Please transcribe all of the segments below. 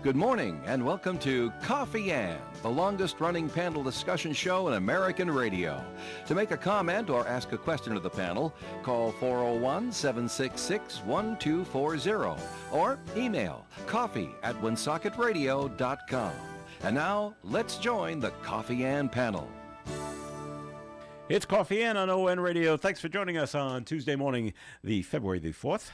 Good morning and welcome to Coffee Ann, the longest-running panel discussion show in American radio. To make a comment or ask a question of the panel, call 401-766-1240 or email coffee@woonsockеtradio.com. And now, let's join the Coffee Ann panel. It's Coffee Ann on ON Radio. Thanks for joining us on Tuesday morning, the February the 4th.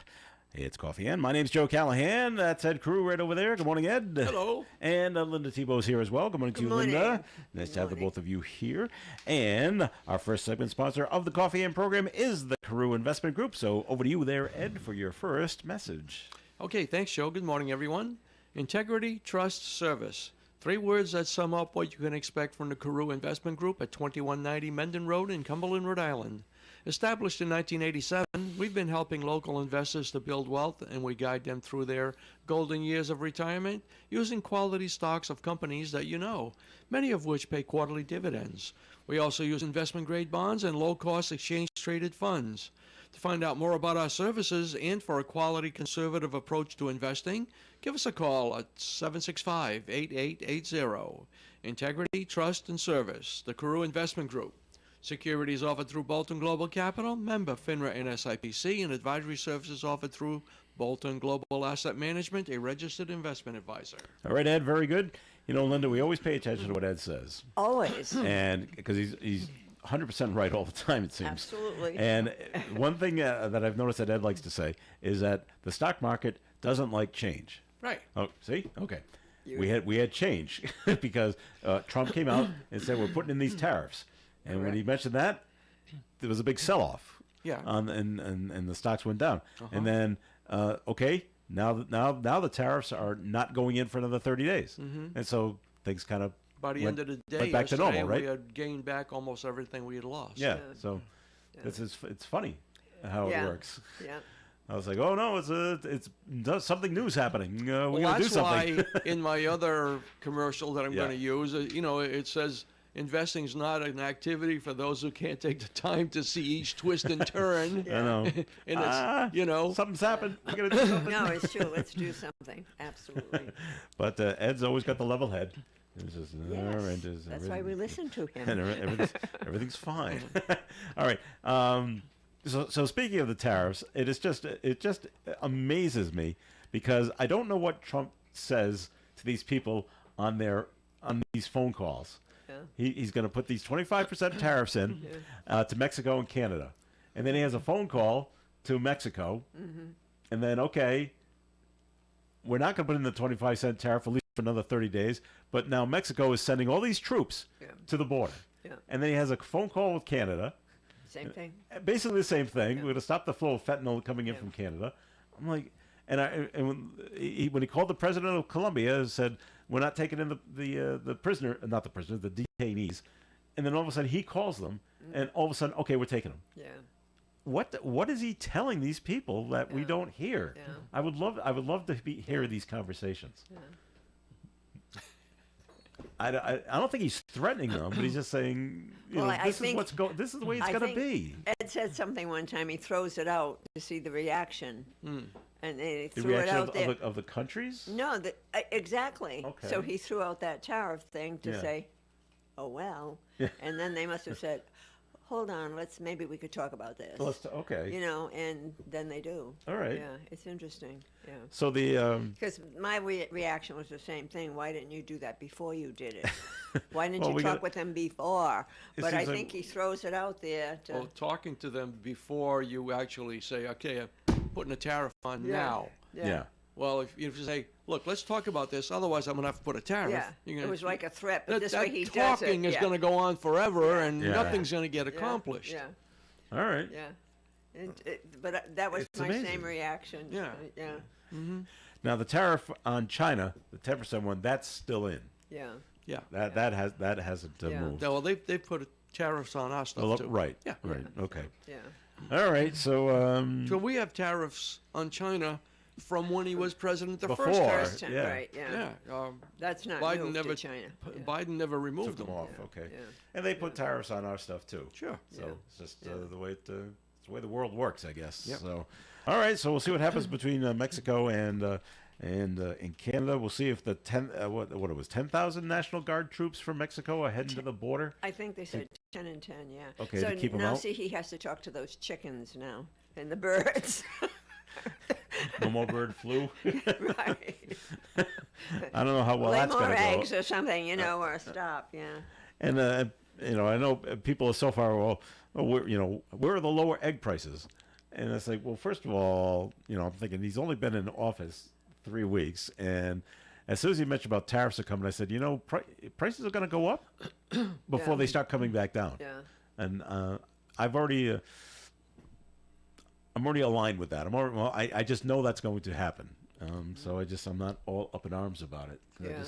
It's Coffee Ann. My name's Joe Callahan. That's Ed Crew right over there. Good morning, Ed. Hello. And Linda Tebow's here as well. Good morning to you, Linda. Nice to have the both of you here. And our first segment sponsor of the Coffee Ann program is the Carew Investment Group. So over to you there, Ed, for your first message. Okay, thanks, Joe. Good morning, everyone. Integrity, trust, service. 3 words that sum up what you can expect from the Carew Investment Group at 2190 Mendon Road in Cumberland, Rhode Island. Established in 1987, we've been helping local investors to build wealth, and we guide them through their golden years of retirement using quality stocks of companies that you know, many of which pay quarterly dividends. We also use investment-grade bonds and low-cost exchange-traded funds. To find out more about our services and for a quality conservative approach to investing, give us a call at 765-8880. Integrity, trust, and service. The Carew Investment Group. Securities offered through Bolton Global Capital, member FINRA and SIPC, and advisory services offered through Bolton Global Asset Management, a registered investment advisor. All right, Ed, very good. You know, Linda, we always pay attention to what Ed says. Always. And because he's 100% right all the time, it seems. Absolutely. And one thing that I've noticed that Ed likes to say is that the stock market doesn't like change. Right. Oh, see? Okay. We had change because Trump came out and said we're putting in these tariffs. And when he mentioned that, there was a big sell-off. Yeah. And the stocks went down. And then, now the tariffs are not going in for another 30 days. And so things kind of by the end of the day, went back to normal, right? We had gained back almost everything we had lost. Yeah. So it's funny how it works. Yeah. I was like, oh no, it's something new's happening. We gotta do that's something. why in my other commercial that I'm going to use, it says, investing is not an activity for those who can't take the time to see each twist and turn. I know. And it's, something's happened. We gotta do something. No, it's true. Let's do something. Absolutely. But Ed's always got the level head. It's just, Yes. That's why we listen to him. And everything's fine. All right. So speaking of the tariffs, it just amazes me because I don't know what Trump says to these people on these phone calls. Yeah. He's going to put these 25% tariffs in to Mexico and Canada. And then he has a phone call to Mexico. And then, we're not going to put in the 25-cent tariff, at least for another 30 days. But now Mexico is sending all these troops to the border. Yeah. And then he has a phone call with Canada. Same thing. Basically the same thing. We're going to stop the flow of fentanyl coming in from Canada. I'm like, when he called the president of Colombia and said, we're not taking in the detainees. And then all of a sudden he calls them, and all of a sudden, okay, we're taking them. Yeah. What is he telling these people that we don't hear? Yeah. I would love to hear these conversations. Yeah. I don't think he's threatening them, but he's just saying, this is the way it's going to be. Ed said something one time. He throws it out to see the reaction. And they the threw reaction it out there. Of the countries? No, exactly. Okay. So he threw out that tariff thing to say, oh, well. Yeah. And then they must have said, hold on, maybe we could talk about this. Okay. And then they do. All right. Yeah, it's interesting. Yeah. So because my reaction was the same thing. Why didn't you do that before you did it? Why didn't you talk with them before? But I think he throws it out there. Well, talking to them before you actually say, okay, I'm putting a tariff on now. Yeah. Well, if you say, look, let's talk about this, otherwise I'm going to have to put a tariff. Yeah, it was like a threat, but this way he does it. Talking is going to go on forever, and nothing's going to get accomplished. Yeah. All right. Yeah. But that was my same reaction. Yeah. Yeah. Mm-hmm. Now the tariff on China, the 10% one, that's still in. Yeah. Yeah. That hasn't moved. Well, they put tariffs on our stuff too. Right. Yeah. Right. Okay. Yeah. All right. So. So we have tariffs on China from when he was president the first time. Right. Yeah. Yeah. That's not Biden new never to China. Biden never removed them off. Yeah. Okay. Yeah. And they put tariffs on our stuff too. Sure. So it's just the way the way the world works, I guess. Yep. So, all right. So we'll see what happens between Mexico and And in Canada, we'll see if the 10,000 National Guard troops from Mexico are heading to the border. I think they said 10 and 10, yeah. Okay, so to keep them now out? see, he has to talk to those chickens now and the birds. No more bird flu. Right. I don't know how well Lay that's more going to go. eggs or something, or stop, yeah. And I know people are so far. Well, where are the lower egg prices? And it's like, well, first of all, I'm thinking he's only been in office 3 weeks, and as soon as he mentioned about tariffs are coming, I said, prices are going to go up before they start coming back down. Yeah. And I'm already aligned with that. I just know that's going to happen. So I'm not all up in arms about it. Yeah.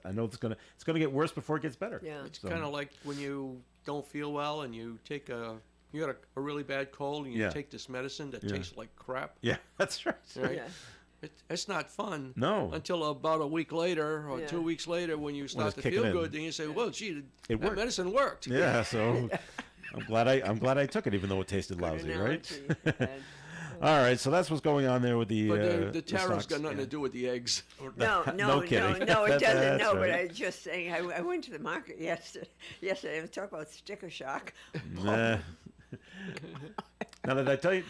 I know it's gonna get worse before it gets better. Yeah. It's kind of like when you don't feel well and you take you got a really bad cold and you take this medicine that tastes like crap. Yeah, that's right. Right? Yeah. It's not fun. No. Until about a week later or 2 weeks later when you start it's to kicking feel in. good, then you say, "Well, gee, It that worked." medicine worked." Yeah, so I'm glad I took it, even though it tasted lousy, right? Analogy. All right, so that's what's going on there with the. But the tariffs stocks. got nothing to do with the eggs. No, No kidding. it That's doesn't. No, but right. I was just saying, I went to the market yesterday. I talk about sticker shock. Nah. Now, did I tell you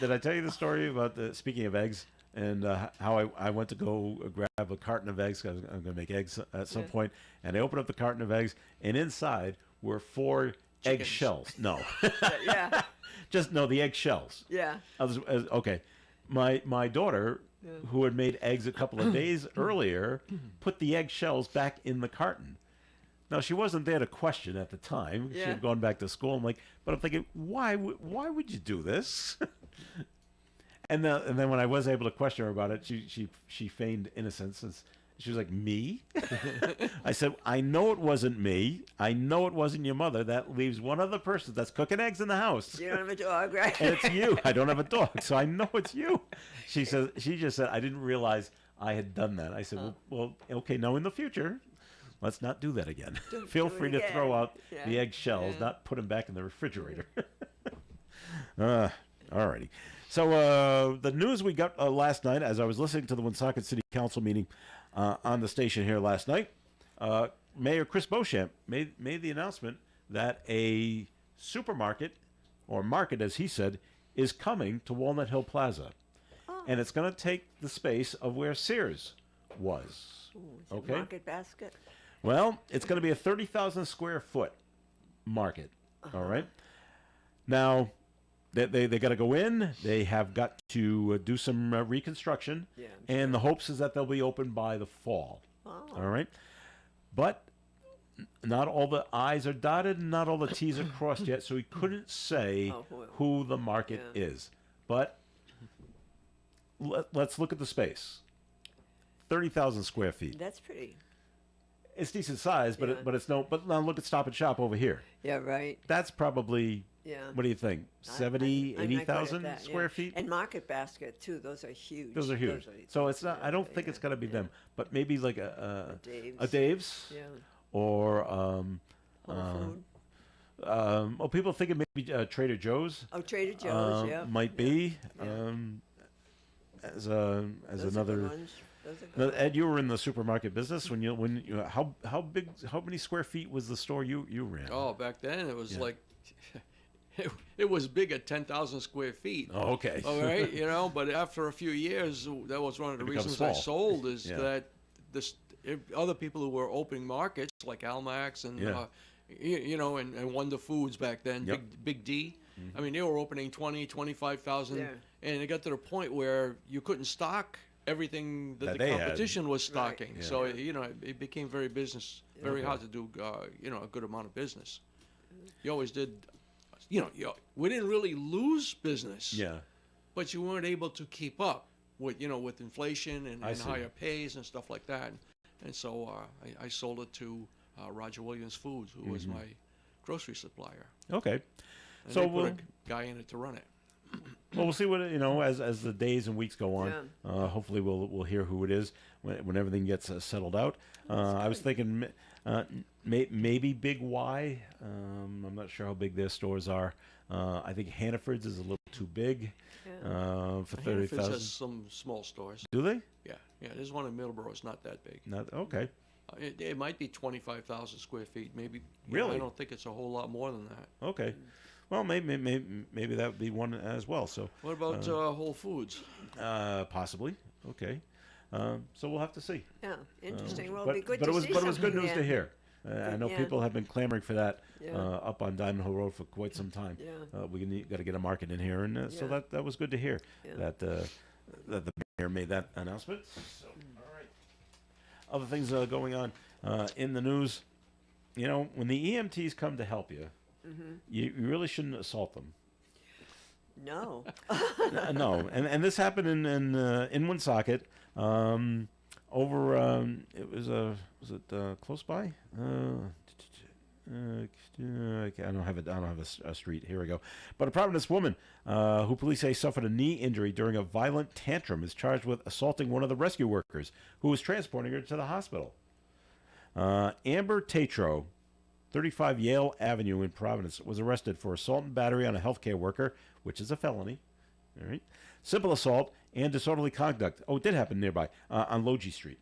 the story about speaking of eggs and how I went to go grab a carton of eggs? 'Cause I'm going to make eggs at some point, and I opened up the carton of eggs, and inside were 4 egg Chickens. shells. No, Yeah, the egg shells. yeah. Okay. My daughter, who had made eggs a couple of days earlier, put the egg shells back in the carton. Now, she wasn't there to question at the time. She Yeah. had gone back to school. I'm thinking, why would you do this? And then when I was able to question her about it, she feigned innocence. And she was like, me? I said, I know it wasn't me. I know it wasn't your mother. That leaves one other person that's cooking eggs in the house. You don't have a dog, right? And it's you. I don't have a dog, so I know it's you. She just said, I didn't realize I had done that. I said, well, okay, now in the future, let's not do that again. Feel do it free to throw again. out Yeah. the egg shells, not put them back in the refrigerator. All righty. So the news we got last night, as I was listening to the Woonsocket City Council meeting on the station here last night, Mayor Chris Beauchamp made the announcement that a supermarket, or market as he said, is coming to Walnut Hill Plaza. And it's going to take the space of where Sears was. Ooh, is it Okay. Market basket. Well, it's going to be a 30,000 square foot market. All right. Now, they got to go in. They have got to do some reconstruction. Yeah, I'm And the hopes is that they'll be open by the fall. Oh. All right. But not all the I's are dotted and not all the T's are crossed yet. So he couldn't say who the market is. But let's look at the space. 30,000 square feet. That's pretty. It's decent size, but it's no. But now look at Stop and Shop over here. Yeah, right. That's probably. Yeah. What do you think? 70, I'm not good at 80,000 that, square yeah. feet? And Market Basket too. Those are huge. Those are huge. So it's not. I don't think it's gonna be them, but maybe like a Dave's. Yeah. Or Whole Food. people thinking maybe Trader Joe's. Oh, Trader Joe's. Yeah. Might be. Yeah. As Those are another. good ones. Those are Now, good Ed, you were in the supermarket business when you how big, how many square feet was the store you ran? Oh, back then it was like it was big at 10,000 square feet. Oh, okay. All right, but after a few years, that was one of the It becomes reasons I small. sold is Yeah. that other people who were opening markets like Almax and and Wonder Foods back then, Yep. Big D. I mean, they were opening 20, 25,000, Yeah. and it got to the point where you couldn't stock everything that That the they had. competition was stocking. Yeah. So it became very hard to do a good amount of business. You always did. We didn't really lose business. Yeah. But you weren't able to keep up with with inflation and see. higher pays and stuff like that. And so I sold it to Roger Williams Foods, who was my grocery supplier. Okay. And So they put we'll a guy in it to run it. we'll see what as the days and weeks go on. Yeah. Hopefully we'll hear who it is when everything gets settled out. I was thinking maybe Big Y. I'm not sure how big their stores are. I think Hannaford's is a little too big. for Hannaford's $30,000. has some small stores. Do they? Yeah. There's one in Middleborough. It's not that big. Not okay. It might be 25,000 square feet. Maybe. Really? I don't think it's a whole lot more than that. Okay. Well, maybe that would be one as well. So. What about Whole Foods? Possibly. Okay. So we'll have to see. Yeah, interesting. Well, But it'd be good but to it was see but it was good something news to there. hear. I know Yeah. people have been clamoring for that Yeah. up on Diamond Hill Road for quite some time. Yeah. We got to get a market in here, and so Yeah. that was good to hear Yeah. that the mayor made that announcement. So, all right. Other things going on in the news. You know, when the EMTs come to help you, you really shouldn't assault them. No. No, and this happened in Woonsocket. Over was it close by? I don't have a street. Here we go. But a Providence woman who police say suffered a knee injury during a violent tantrum is charged with assaulting one of the rescue workers who was transporting her to the hospital. Amber Tatro, 35 Yale Avenue in Providence, was arrested for assault and battery on a healthcare worker, which is a felony. All right. Simple assault and disorderly conduct. Oh, it did happen nearby on Logie Street.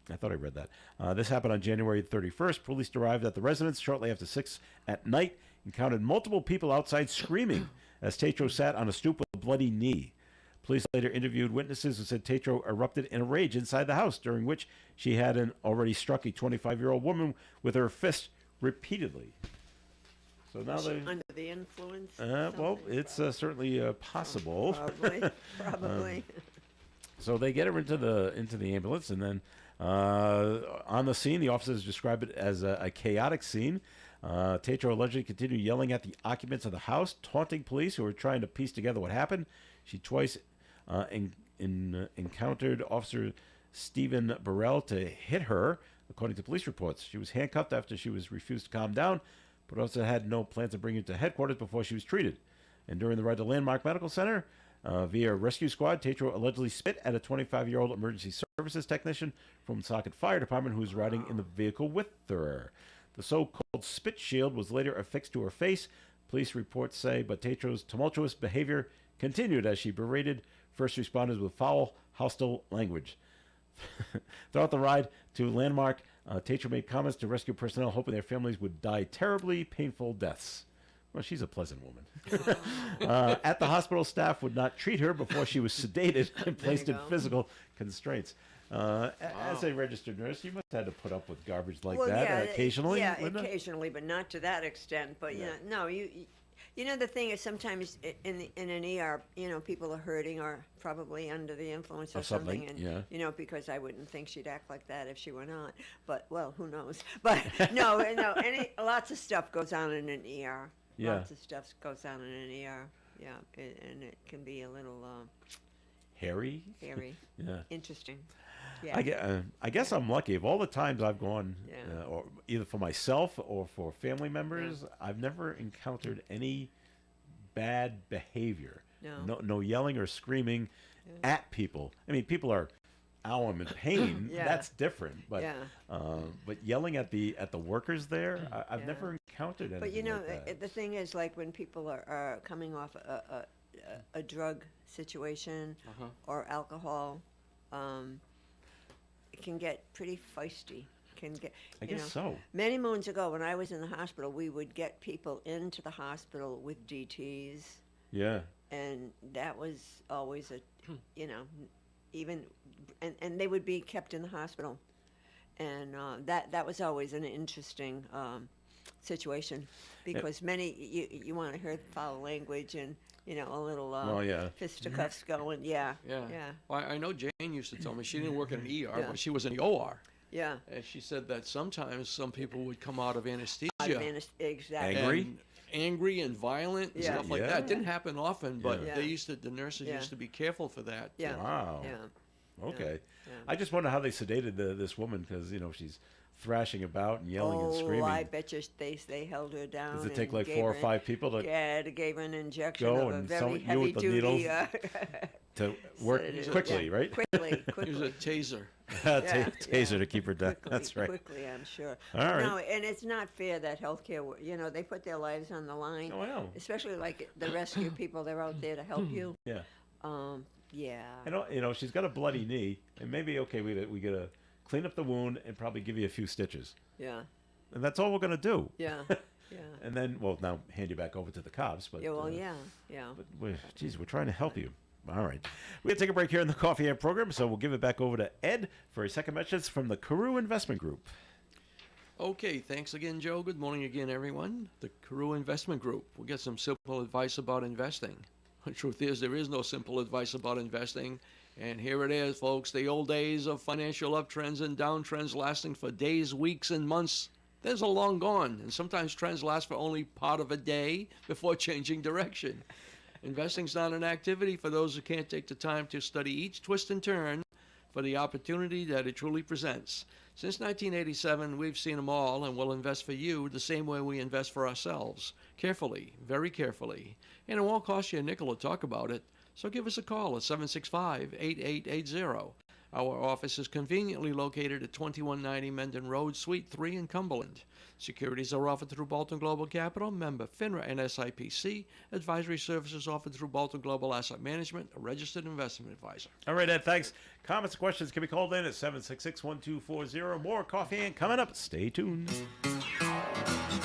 I thought I read that. This happened on January 31st. Police arrived at the residence shortly after 6 at night and counted multiple people outside screaming as Tatro sat on a stoop with a bloody knee. Police later interviewed witnesses who said Tatro erupted in a rage inside the house, during which she had already struck a 25-year-old woman with her fist repeatedly. So now Was she they. under the influence? Well, it's certainly possible. Probably. So they get her into the ambulance, and then on the scene, the officers describe it as a chaotic scene. Tatro allegedly continued yelling at the occupants of the house, taunting police who were trying to piece together what happened. She twice encountered Officer Stephen Burrell to hit her, according to police reports. She was handcuffed after she was refused to calm down, but also had no plans to bring her to headquarters before she was treated. And during the ride to Landmark Medical Center, via rescue squad, Tatro allegedly spit at a 25-year-old emergency services technician from Socket Fire Department who was riding in the vehicle with her. The so-called spit shield was later affixed to her face, police reports say, but Tatro's tumultuous behavior continued as she berated first responders with foul, hostile language. Throughout the ride to Landmark, Tatro made comments to rescue personnel hoping their families would die terribly painful deaths. Well, she's a pleasant woman. At the hospital, staff would not treat her before she was sedated and placed in physical constraints. As a registered nurse, you must have had to put up with garbage like that occasionally. Yeah, Linda? occasionally, but not to that extent. But you know, the thing is sometimes in an ER, people are hurting or probably under the influence or something, and because I wouldn't think she'd act like that if she were not. But well, who knows? But no, lots of stuff goes on in an ER. Yeah. Lots of stuff goes on in an ER. Yeah, and it can be a little hairy. Yeah. Interesting. Yeah. I guess I'm lucky. Of all the times I've gone, or either for myself or for family members, I've never encountered any bad behavior. No yelling or screaming at people. I mean, people are in pain. That's different. But but yelling at the workers there, I've never encountered anything. But like that. the thing is, like when people are coming off a drug situation or alcohol. It can get pretty feisty. I guess so. Many moons ago, when I was in the hospital, we would get people into the hospital with DTs. Yeah. And that was always and they would be kept in the hospital, and that was always an interesting situation because many you want to hear foul language and. A little fisticuffs going. Yeah. Well, I know Jane used to tell me she didn't work in an ER, but she was in the OR. Yeah. And she said that sometimes some people would come out of anesthesia. Exactly. Angry and violent and stuff like that. It didn't happen often, but the nurses used to be careful for that. Yeah. Wow. Yeah. Okay. Yeah. I just wonder how they sedated this woman because she's thrashing about and yelling and screaming. Oh, I bet you they held her down. Does it take like 4 or 5 people to? Yeah, they gave her an injection of a very heavy duty. To work quickly, right? Quickly. It was a taser. Taser to keep her down. That's right. Quickly, I'm sure. All right. No, and it's not fair that healthcare, they put their lives on the line. Oh, I know. Especially like the rescue people, they're out there to help you. Yeah. Yeah. She's got a bloody knee, and maybe we gotta clean up the wound and probably give you a few stitches. Yeah. And that's all we're gonna do. Yeah. Yeah. And then, now hand you back over to the cops. But Yeah. Well, yeah. But we're trying to help you. All right. We're going to take a break here in the Coffee Amp program, so we'll give it back over to Ed for a second message from the Carew Investment Group. Okay, thanks again, Joe. Good morning again, everyone. The Carew Investment Group. We'll get some simple advice about investing. The truth is, there is no simple advice about investing. And here it is, folks. The old days of financial uptrends and downtrends lasting for days, weeks, and months. Those are long gone, and sometimes trends last for only part of a day before changing direction. Investing's not an activity for those who can't take the time to study each twist and turn for the opportunity that it truly presents. Since 1987, we've seen them all, and we'll invest for you the same way we invest for ourselves. Carefully, very carefully. And it won't cost you a nickel to talk about it, so give us a call at 765-8880. Our office is conveniently located at 2190 Mendon Road, Suite 3 in Cumberland. Securities are offered through Bolton Global Capital, member FINRA and SIPC. Advisory services offered through Bolton Global Asset Management, a registered investment advisor. All right, Ed, thanks. Comments, questions can be called in at 766-1240. More Coffee Amp coming up. Stay tuned.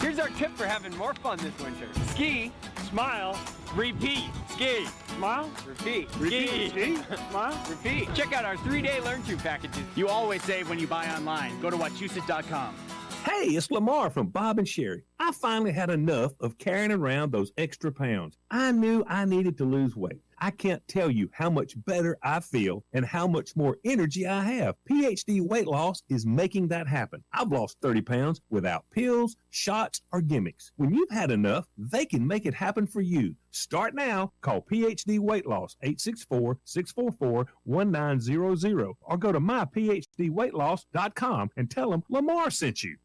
Here's our tip for having more fun this winter. Ski, smile, repeat. Ski, smile, repeat. Repeat. Ski, smile, repeat. Check out our 3-day learn-to packages. You always save when you buy online. Go to Wachusett.com. Hey, it's Lamar from Bob and Sherry. I finally had enough of carrying around those extra pounds. I knew I needed to lose weight. I can't tell you how much better I feel and how much more energy I have. PhD Weight Loss is making that happen. I've lost 30 pounds without pills, shots, or gimmicks. When you've had enough, they can make it happen for you. Start now. Call PhD Weight Loss 864-644-1900 or go to myphdweightloss.com and tell them Lamar sent you.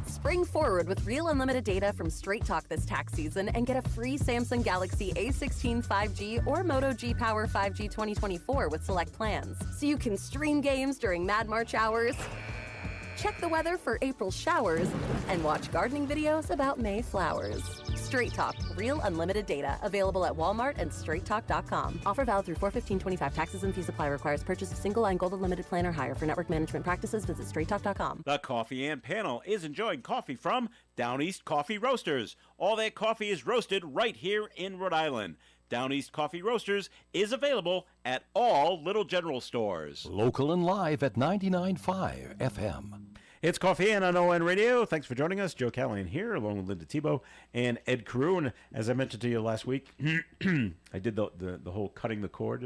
Spring forward with real unlimited data from Straight Talk this tax season and get a free Samsung Galaxy A16 5G or Moto G Power 5G 2024 with select plans. So you can stream games during Mad March hours, check the weather for April showers, and watch gardening videos about May flowers. Straight Talk, real unlimited data. Available at Walmart and straighttalk.com. Offer valid through 4/15/25. Taxes and fees apply. Requires purchase of single line gold unlimited plan or higher. For network management practices, visit straighttalk.com. The Coffee Amp panel is enjoying coffee from Down East Coffee Roasters. All their coffee is roasted right here in Rhode Island. Down East Coffee Roasters is available at all Little General stores. Local and live at 99.5 FM. It's Coffee Amp on ON Radio. Thanks for joining us. Joe Callahan here, along with Linda Tebow and Ed Carew. And as I mentioned to you last week, I did the whole cutting the cord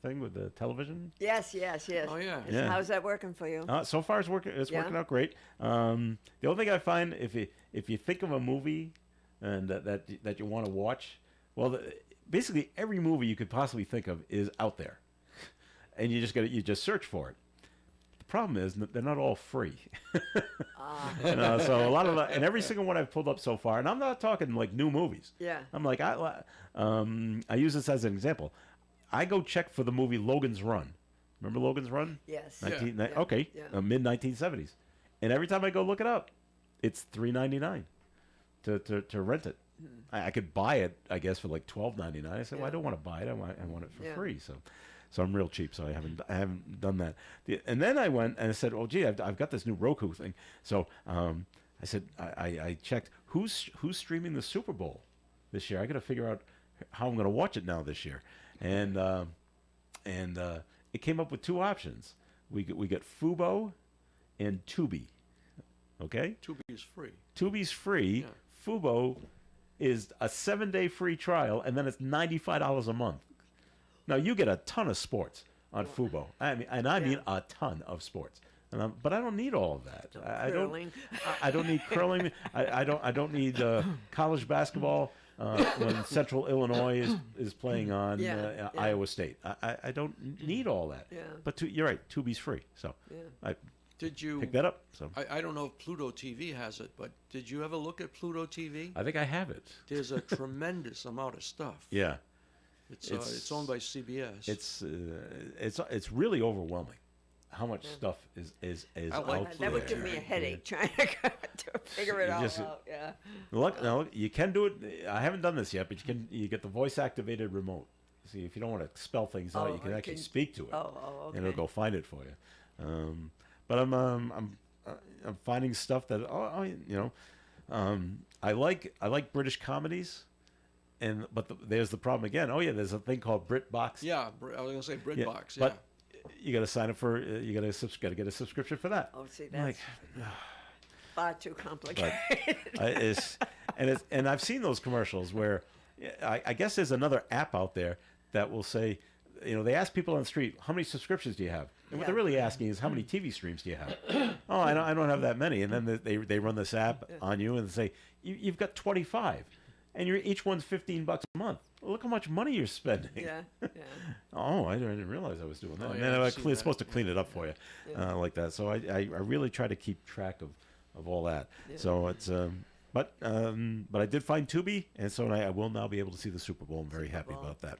thing with the television. Yes. Oh, yeah. How's that working for you? So far, it's working out great. The only thing I find, if you think of a movie and that you want to watch, well, basically every movie you could possibly think of is out there, and you just search for it. The problem is they're not all free. So a lot of and every single one I've pulled up so far, and I'm not talking like new movies. Yeah. I'm like I use this as an example. I go check for the movie Logan's Run. Remember Logan's Run? Yes. Okay. Yeah. Mid 1970s, and every time I go look it up, it's $3.99 to rent it. I could buy it, I guess, for like $12.99. I said, well, I don't want to buy it. I want it for free. So I'm real cheap. So I haven't done that. And then I went and I said, well, gee, I've got this new Roku thing. So I said, I checked who's streaming the Super Bowl this year. I got to figure out how I'm going to watch it now this year. And it came up with two options. We get Fubo and Tubi. Okay. Tubi is free. Tubi's free. Yeah. Fubo is a 7-day free trial, and then it's $95 a month. Now you get a ton of sports on Fubo. I mean a ton of sports. But I don't need all of that. I don't need curling. I don't need college basketball when Central Illinois is playing on Iowa State. I don't need all that. Yeah. But you're right. Tubi's free, so I Did you pick that up. So I don't know if Pluto TV has it, but did you ever look at Pluto TV? I think I have it. There's a tremendous amount of stuff. Yeah. It's owned by CBS. It's really overwhelming how much stuff is out there. That would give me a headache trying to figure it all out. Yeah. Look, now you can do it. I haven't done this yet, but you get the voice activated remote. See, if you don't want to spell things out, you can actually speak to it, okay. and it'll go find it for you. But I'm finding stuff that I like British comedies, but there's the problem again. Oh yeah, there's a thing called BritBox. Yeah, I was gonna say BritBox. But you got to sign up for. You got to get a subscription for that. Oh, see, that's far too complicated. And I've seen those commercials where I guess there's another app out there that will say, they ask people on the street, how many subscriptions do you have? And what they're really asking is, how many TV streams do you have? Oh, I don't have that many. And then they run this app on you and say, you've got 25, and each one's $15 a month. Well, look how much money you're spending. Yeah. Oh, I didn't realize I was doing that. Oh, And yeah, then I've seen it's supposed to clean it up for you, like that. So I really try to keep track of all that. Yeah. So it's but I did find Tubi, and so I will now be able to see the Super Bowl. I'm very happy about that.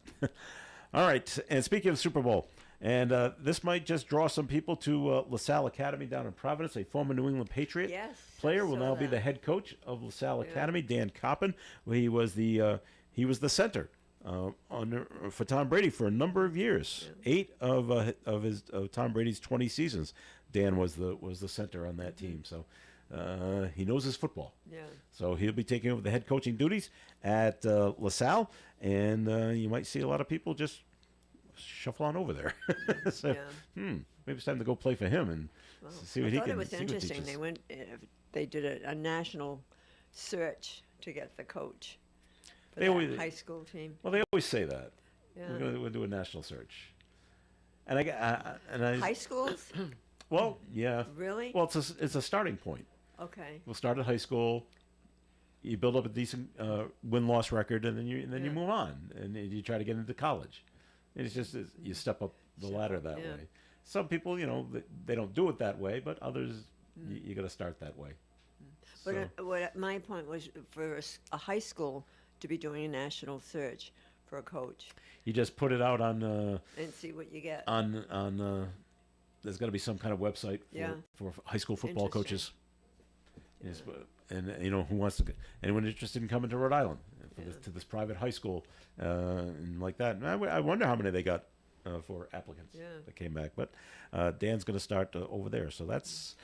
All right, and speaking of Super Bowl, and this might just draw some people to LaSalle Academy down in Providence. A former New England Patriot player will now be the head coach of LaSalle Academy, Dan Coppin. He was the center for Tom Brady for a number of years. 8 of Tom Brady's 20 seasons, Dan was the center on that team. So he knows his football. Yeah. So he'll be taking over the head coaching duties at LaSalle, and you might see a lot of people just shuffle on over there. So, maybe it's time to go play for him and see what he can. I thought it was interesting. They did a national search to get the coach for the high school team. Well, they always say that. Yeah. We'll do a national search. And I high schools? Well, yeah. Really? Well, it's a starting point. Okay. We'll start at high school. You build up a decent win-loss record, and then you move on, and you try to get into college. And it's just you step up the ladder that way. Some people, they don't do it that way, but others, you got to start that way. But what my point was, for a high school to be doing a national search for a coach. You just put it out on and see what you get. On there's got to be some kind of website for high school football coaches. Yes, and who wants to? Anyone interested in coming to Rhode Island to this private high school and like that? And I wonder how many they got for applicants that came back. But Dan's going to start over there, so that's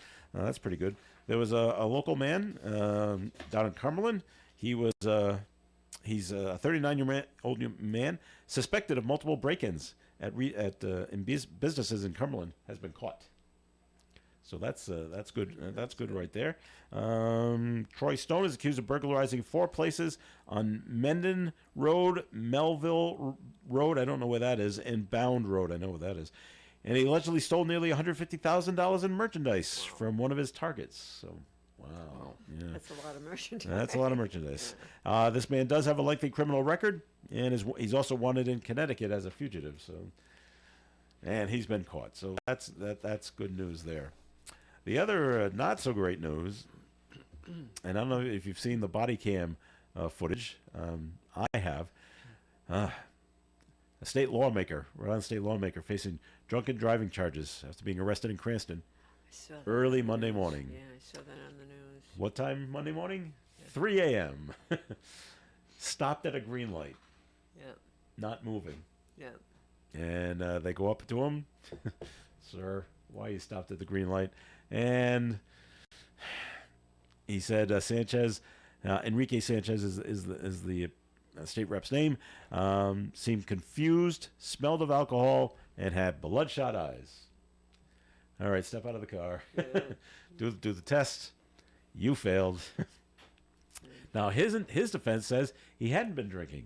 pretty good. There was a local man down in Cumberland. He's a 39-year-old man suspected of multiple break-ins in businesses in Cumberland has been caught. So that's good. That's good right there. Troy Stone is accused of burglarizing 4 places on Mendon Road, Melville Road. I don't know where that is, and Bound Road. I know where that is. And he allegedly stole nearly $150,000 in merchandise from one of his targets. So, wow. Yeah. That's a lot of merchandise. That's a lot of merchandise. This man does have a lengthy criminal record, and he's also wanted in Connecticut as a fugitive. So, and he's been caught. So that's good news there. The other not so great news, and I don't know if you've seen the body cam footage. I have. A Rhode Island state lawmaker, facing drunken driving charges after being arrested in Cranston early Monday morning. Yeah, I saw that on the news. What time Monday morning? 3 a.m. Stopped at a green light. Yeah. Not moving. Yeah. And they go up to him. Sir, why you stopped at the green light? And he said Enrique Sanchez is the state rep's name, seemed confused, smelled of alcohol, and had bloodshot eyes. All right, step out of the car. Yeah. do the test. You failed. Now his defense says he hadn't been drinking,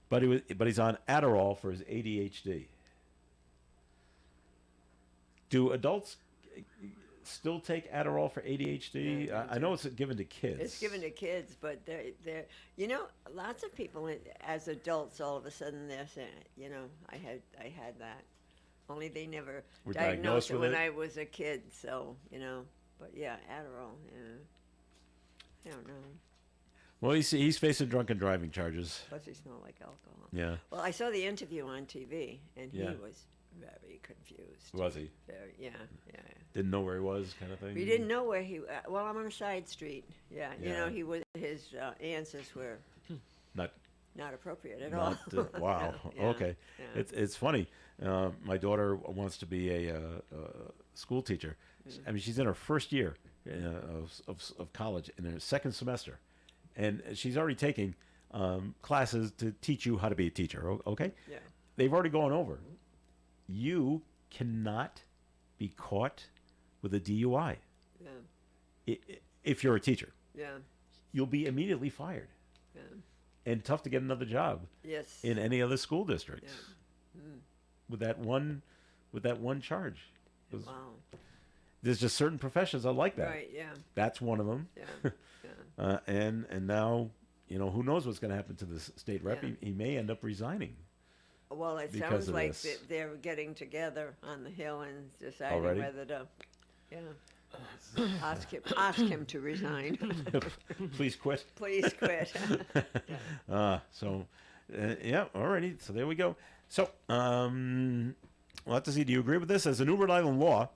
but he's on Adderall for his ADHD. Do adults still take Adderall for ADHD? Yeah, I know it's given to kids. It's given to kids, but they're lots of people as adults all of a sudden they're saying, I had that. Only they never Were diagnosed it with when it? I was a kid, so, But yeah, Adderall, I don't know. Well, he's facing drunken driving charges. Plus he smelled like alcohol. Yeah. Well, I saw the interview on TV, and he Yeah. was very confused. Was he? Very, yeah. Didn't know where he was, kind of thing? He didn't know where he. Well, I'm on a side street. Yeah, Yeah. he was. His answers were Not not appropriate at all. Wow. Yeah, Okay. yeah. It's funny. My daughter wants to be a school teacher. I mean, she's in her first year of college, in her second semester, and she's already taking classes to teach you how to be a teacher. Okay. Yeah. They've already gone over. You cannot be caught with a DUI if you're a teacher. Yeah. You'll be immediately fired. Yeah. And tough to get another job. Yes. In any other school district. Yeah. With that one charge. Wow. There's just certain professions are like that. Right. Yeah. That's one of them. Yeah. Yeah. And now, who knows what's going to happen to the state rep? Yeah. He may end up resigning. Well, it because sounds of like this. they're getting together on the Hill and deciding Already? whether to, ask him to resign. Please quit. Please quit. Alrighty. So there we go. So, we'll have to see. Do you agree with this? As a new Rhode Island law,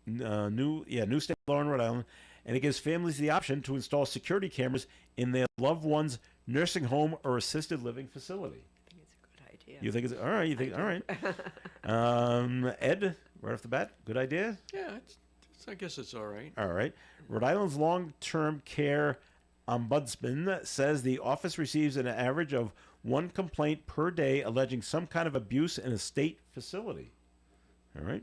new state law in Rhode Island, and it gives families the option to install security cameras in their loved one's nursing home or assisted living facility. I think it's a good idea. You think it's all right? You think all right? Ed, right off the bat, good idea. Yeah, I guess it's all right. All right. Rhode Island's long-term care ombudsman says the office receives an average of one complaint per day alleging some kind of abuse in a state facility. All right.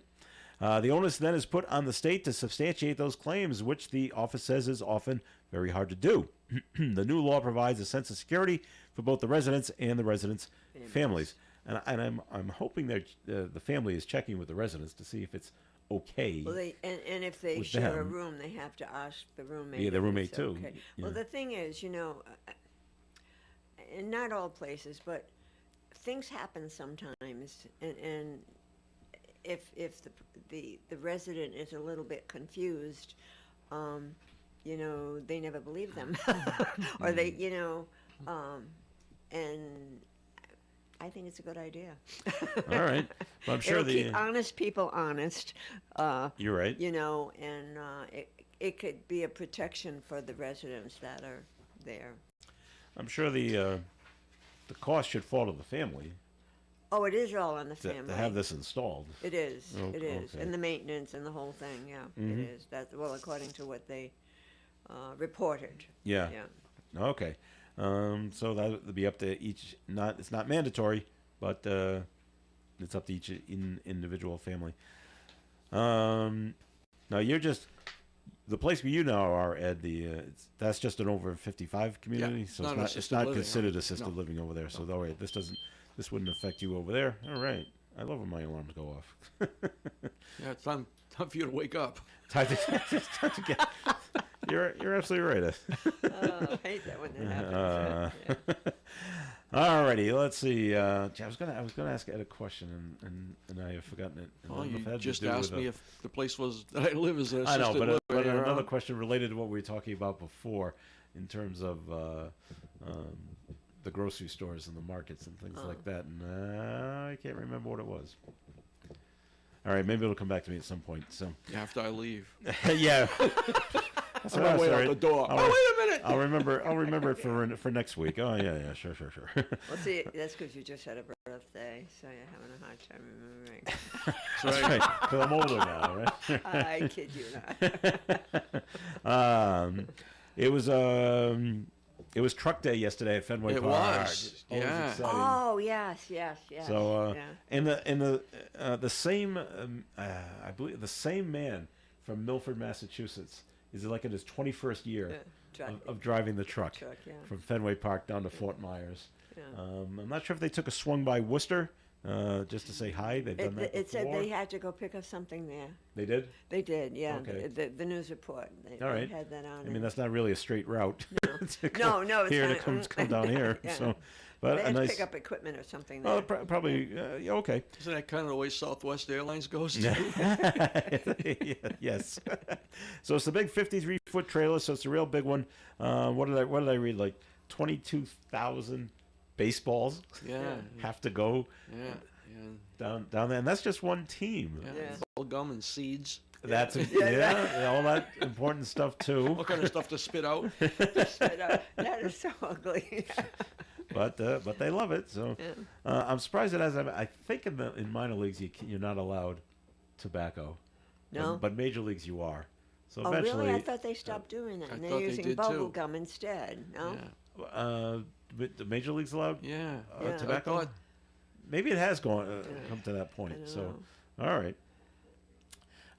The onus then is put on the state to substantiate those claims, which the office says is often very hard to do. The new law provides a sense of security for both the residents and the residents' families. And I'm hoping that the family is checking with the residents to see if it's okay. Well, and if they with share a them. room, they have to ask the roommate. Yeah, the if roommate it's too. okay. Yeah. Well, the thing is, in not all places, but things happen sometimes, and if the resident is a little bit confused, they never believe them, or they, and I think it's a good idea. All right. Well, I'm sure It'll keep honest people honest. You're right. And it could be a protection for the residents that are there. I'm sure the cost should fall to the family Oh, it is all on the family. to have this installed. It is. Oh, It is, okay. and the maintenance and the whole thing. Yeah, Mhm. it is. That according to what they reported. Yeah. Yeah. Okay. So that would be up to each. It's not mandatory, but it's up to each individual family. Now you're just the place where you now are, Ed. That's just an over 55 community, Yeah, so not it's assisted not living, considered no. assisted No. living over there. So all right, this wouldn't affect you over there. All right. I love when my alarms go off. Yeah, it's time for you to wake up. It's time to get. You're absolutely right, Ed. Oh, I hate that when that happens. Yeah. Alrighty, let's see. I was gonna ask Ed a question, and I have forgotten it. And I Well, don't know if it you had to just do asked with me a- if the place was that I live is an I know, assisted but living. another question related to what we were talking about before, in terms of the grocery stores and the markets and things like that, and I can't remember what it was. All right, maybe it'll come back to me at some point. So After I leave. yeah. That's I'm on my way out the door. I'll Oh, wait a minute! I'll remember it for next week. Oh yeah, sure. Well, see, that's because you just had a birthday, so you're having a hard time remembering. That's right, because I'm older now, right? I kid you not. It was Truck Day yesterday at Fenway It Park. was, Always yeah. exciting. Oh, yes. So, yeah. and the same, I believe the same man from Milford, Massachusetts, is like in his 21st year of driving the truck Yeah. from Fenway Park down to Fort Myers. Yeah. I'm not sure if they took a swung by Worcester just to say hi. They've done that It said before. they had to go pick up something there. They did? They did, yeah. Okay. The news report. They All right. had that on. I mean, that's not really a straight route. to No, go it's here not. to come down here. Yeah. So, but they a had nice. to pick up equipment or something there. Oh, probably yeah, okay. Isn't that kind of the way Southwest Airlines goes? Yes. So it's the big 53-foot trailer. So it's a real big one. What did I read? Like 22,000 baseballs Yeah. have to go Yeah. down there, and that's just one team. Yeah. Yeah. Bubble gum and seeds. That's all that important stuff too. What kind of stuff to spit out? That is so ugly. but they love it. So I'm surprised it has. I think in minor leagues you're not allowed tobacco. No. But major leagues you are. So Oh, eventually, really? I thought they stopped doing that. And they're using bubble gum instead. No. Yeah. But the major leagues allowed Yeah. tobacco. Maybe it has come to that point. So, all right.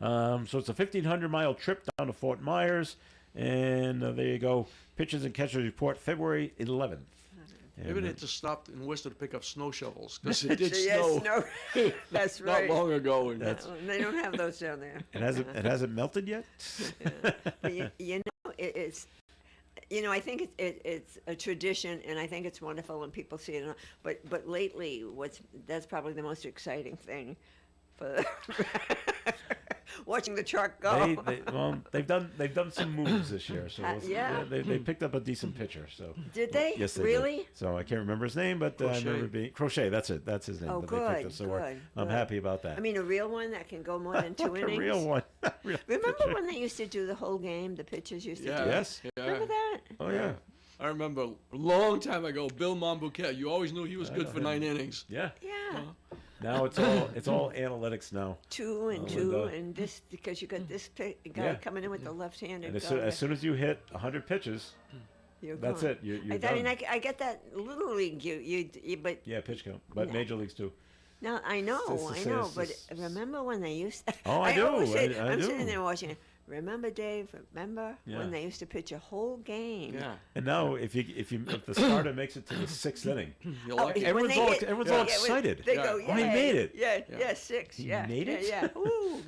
So it's a 1,500-mile trip down to Fort Myers, and there you go. Pitchers and catchers report February 11th. Maybe they had to stop in Worcester to pick up snow shovels because it did snow. Snow. That's right. Not long ago. And they don't have those down there. It hasn't melted yet. But you know, it's. You know, I think it's a tradition, and I think it's wonderful when people see it. But lately, that's probably the most exciting thing for watching the truck go. They've done some moves this year, so they picked up a decent pitcher. So did they? Yes, they really? did. So I can't remember his name, but I remember being Crochet. That's it. That's his name. Oh, but good. They picked up, so I'm happy about that. I mean, a real one that can go more than 2 innings. A real one. Remember when they used to do the whole game? The pitchers used to do it. Yes. Yeah. Remember that? Oh yeah. I remember a long time ago, Bill Monbouquet. You always knew he was good for 9 innings. Yeah. Yeah. Now it's all analytics now. 2 and 2 and this because you got this guy coming in with the left-handed. And as soon as you hit 100 pitches, that's gone. it. You're I done. mean, I get that little league, but yeah, pitch count, but major leagues too. now I know, but remember when they used? Oh, I do. always say, I I'm do. sitting there watching it. Remember, Dave? Remember when they used to pitch a whole game? Yeah. And now, if the starter makes it to the 6th inning, You're lucky. everyone's all excited. They go, oh, he made it. Yeah, 6. He made it. Yeah. Ooh,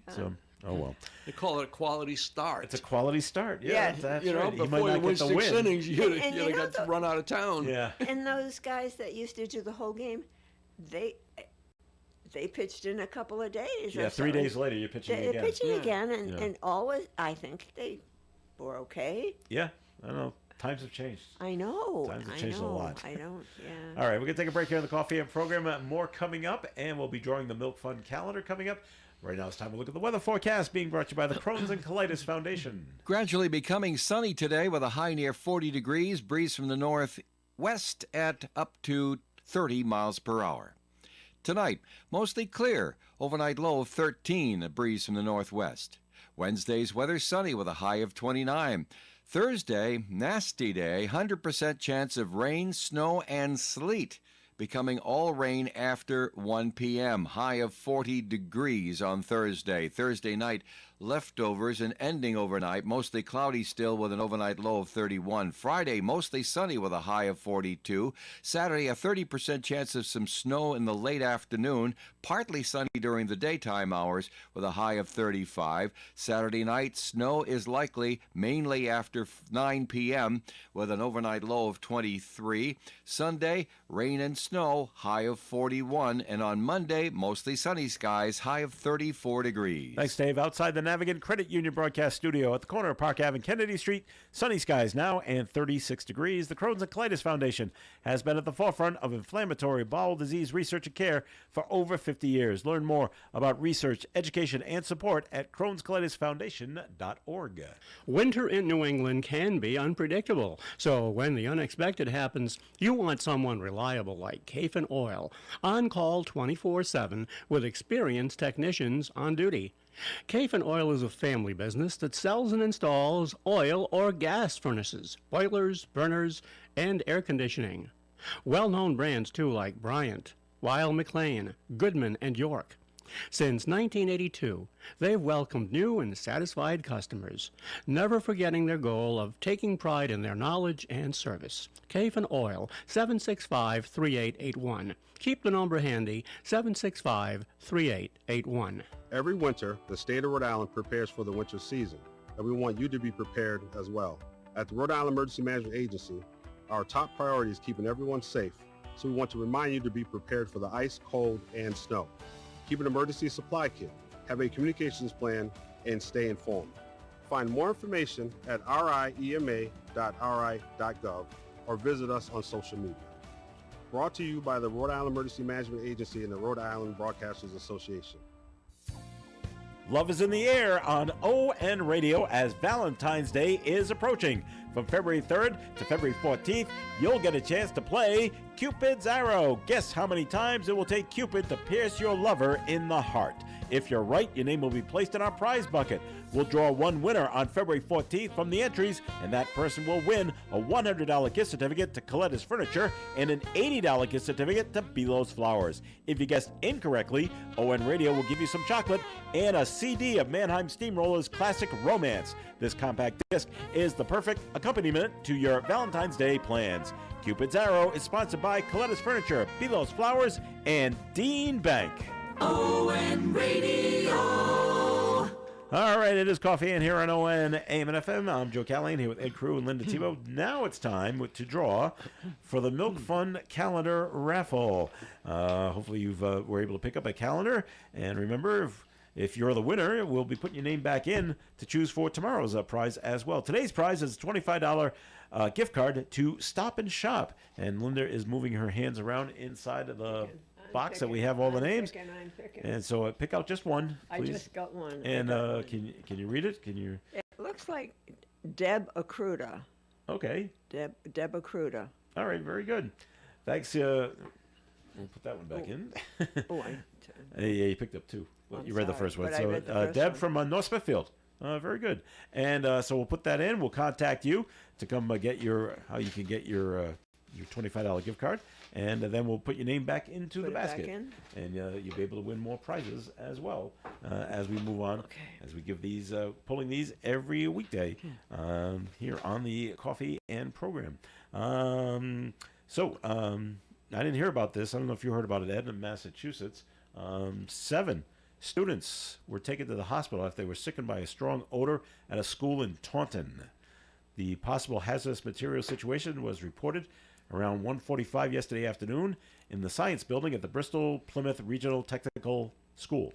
So, oh well. They call it a quality start. It's a quality start. Yeah, Yeah. that's you know, right. He might before you not win get the 6 win. innings, you'd And have got the- run out of town. Yeah. And those guys that used to do the whole game, they pitched in a couple of days. Yeah, 3 days later, you're pitching They're again. pitching again, and always, I think they were okay. Yeah, I don't know. Times have changed. I know. Times have changed a lot. I don't, yeah. All right, we're going to take a break here on the Coffee and program. More coming up, and we'll be drawing the Milk Fund calendar coming up. Right now it's time to look at the weather forecast being brought to you by the Crohn's and Colitis Foundation. Gradually becoming sunny today with a high near 40 degrees, breeze from the northwest at up to 30 miles per hour. Tonight, mostly clear, overnight low of 13, a breeze from the northwest. Wednesday's weather sunny with a high of 29. Thursday, nasty day, 100% chance of rain, snow, and sleet, becoming all rain after 1 p.m. High of 40 degrees on Thursday. Thursday night, leftovers and ending overnight, mostly cloudy still with an overnight low of 31. Friday, mostly sunny with a high of 42. Saturday, a 30% chance of some snow in the late afternoon, partly sunny during the daytime hours with a high of 35. Saturday night, snow is likely mainly after 9 p.m. with an overnight low of 23. Sunday, rain and snow, high of 41. And on Monday, mostly sunny skies, high of 34 degrees. Thanks, Dave. Outside the Navigant Credit Union broadcast studio at the corner of Park Ave and Kennedy Street, sunny skies now and 36 degrees. The Crohn's and Colitis Foundation has been at the forefront of inflammatory bowel disease research and care for over 50 years. Learn more about research, education, and support at Crohn'sColitisFoundation.org. Winter in New England can be unpredictable, so when the unexpected happens, you want someone reliable like Kafin Oil, on call 24/7 with experienced technicians on duty. Kafin Oil is a family business that sells and installs oil or gas furnaces, boilers, burners, and air conditioning. Well-known brands, too, like Bryant, Weil McLean, Goodman, and York. Since 1982, they've welcomed new and satisfied customers, never forgetting their goal of taking pride in their knowledge and service. Kafin Oil, 765-3881. Keep the number handy, 765-3881. Every winter, the state of Rhode Island prepares for the winter season, and we want you to be prepared as well. At the Rhode Island Emergency Management Agency, our top priority is keeping everyone safe, so we want to remind you to be prepared for the ice, cold, and snow. Keep an emergency supply kit, have a communications plan, and stay informed. Find more information at riema.ri.gov or visit us on social media. Brought to you by the Rhode Island Emergency Management Agency and the Rhode Island Broadcasters Association. Love is in the air on ON Radio as Valentine's Day is approaching. From February 3rd to February 14th, you'll get a chance to play Cupid's Arrow. Guess how many times it will take Cupid to pierce your lover in the heart. If you're right, your name will be placed in our prize bucket. We'll draw one winner on February 14th from the entries, and that person will win a $100 gift certificate to Coletta's Furniture and an $80 gift certificate to Belo's Flowers. If you guessed incorrectly, ON Radio will give you some chocolate and a CD of Mannheim Steamroller's classic Romance. This compact disc is the perfect accompaniment to your Valentine's Day plans. Cupid's Arrow is sponsored by Coletta's Furniture, Belo's Flowers, and Dean Bank. ON Radio. All right, it is Coffee in here on ON AM and FM. I'm Joe Callahan here with Ed Crew and Linda Tebow. Now it's time to draw for the Milk Fund calendar raffle. Hopefully you were able to pick up a calendar. And remember, if you're the winner, we'll be putting your name back in to choose for tomorrow's prize as well. Today's prize is a $25 gift card to Stop and Shop. And Linda is moving her hands around inside of the box that we have all the names. I'm picking. And so pick out just one, please. I just got one. And can you read it? Can you? It looks like Deb Acruda. Okay. Deb Acruda. All right. Very good. Thanks. We'll put that one back in. Yeah, you picked up two. Well, you read the first one. So Deb from North Smithfield. Very good. And so we'll put that in. We'll contact you to come get how you can get your $25 gift card. And then we'll put your name back into the basket. And you'll be able to win more prizes as well as we move on. Okay. As we give these, pulling these every weekday here on the Coffee and program. I didn't hear about this. I don't know if you heard about it, Ed, in Massachusetts. 7 students were taken to the hospital after they were sickened by a strong odor at a school in Taunton. The possible hazardous material situation was reported around 1:45 yesterday afternoon in the science building at the Bristol Plymouth Regional Technical School.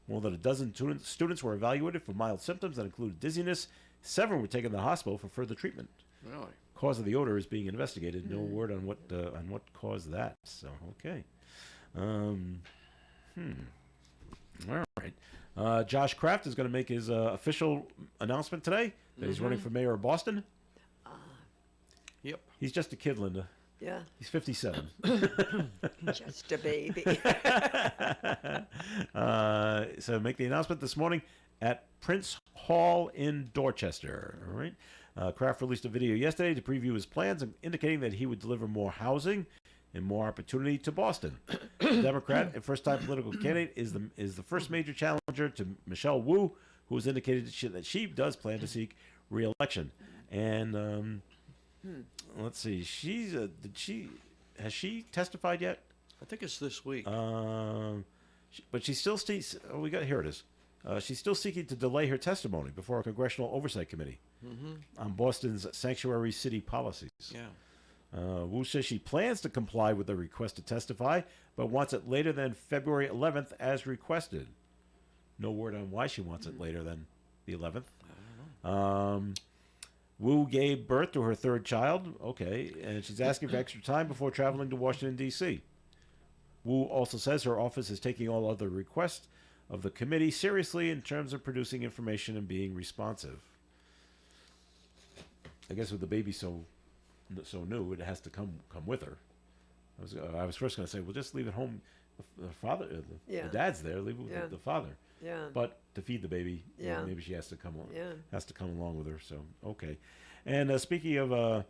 More than a dozen students were evaluated for mild symptoms that included dizziness. 7 were taken to the hospital for further treatment. Really? Cause of the odor is being investigated. No word on what caused that. So okay. All right. Josh Kraft is going to make his official announcement today that he's running for mayor of Boston. Yep. He's just a kid, Linda. Yeah. He's 57. Just a baby. So make the announcement this morning at Prince Hall in Dorchester. All right. Kraft released a video yesterday to preview his plans, indicating that he would deliver more housing and more opportunity to Boston. The Democrat and first-time political candidate is the first major challenger to Michelle Wu, who has indicated that she does plan to seek re-election. And let's see, has she testified yet? I think it's this week. But she's still here it is. She's still seeking to delay her testimony before a congressional oversight committee on Boston's sanctuary city policies. Yeah. Wu says she plans to comply with the request to testify, but wants it later than February 11th as requested. No word on why she wants it later than the 11th. I don't know. Wu gave birth to her 3rd child. Okay, and she's asking for extra time before traveling to Washington, D.C. Wu also says her office is taking all other requests of the committee seriously in terms of producing information and being responsive. I guess with the baby so new, it has to come with her. I was first going to say, well, just leave it home. The father, the dad's there. Leave it with the father. Yeah. But to feed the baby, maybe she has to come along. Yeah. Has to come along with her. So okay. And speaking of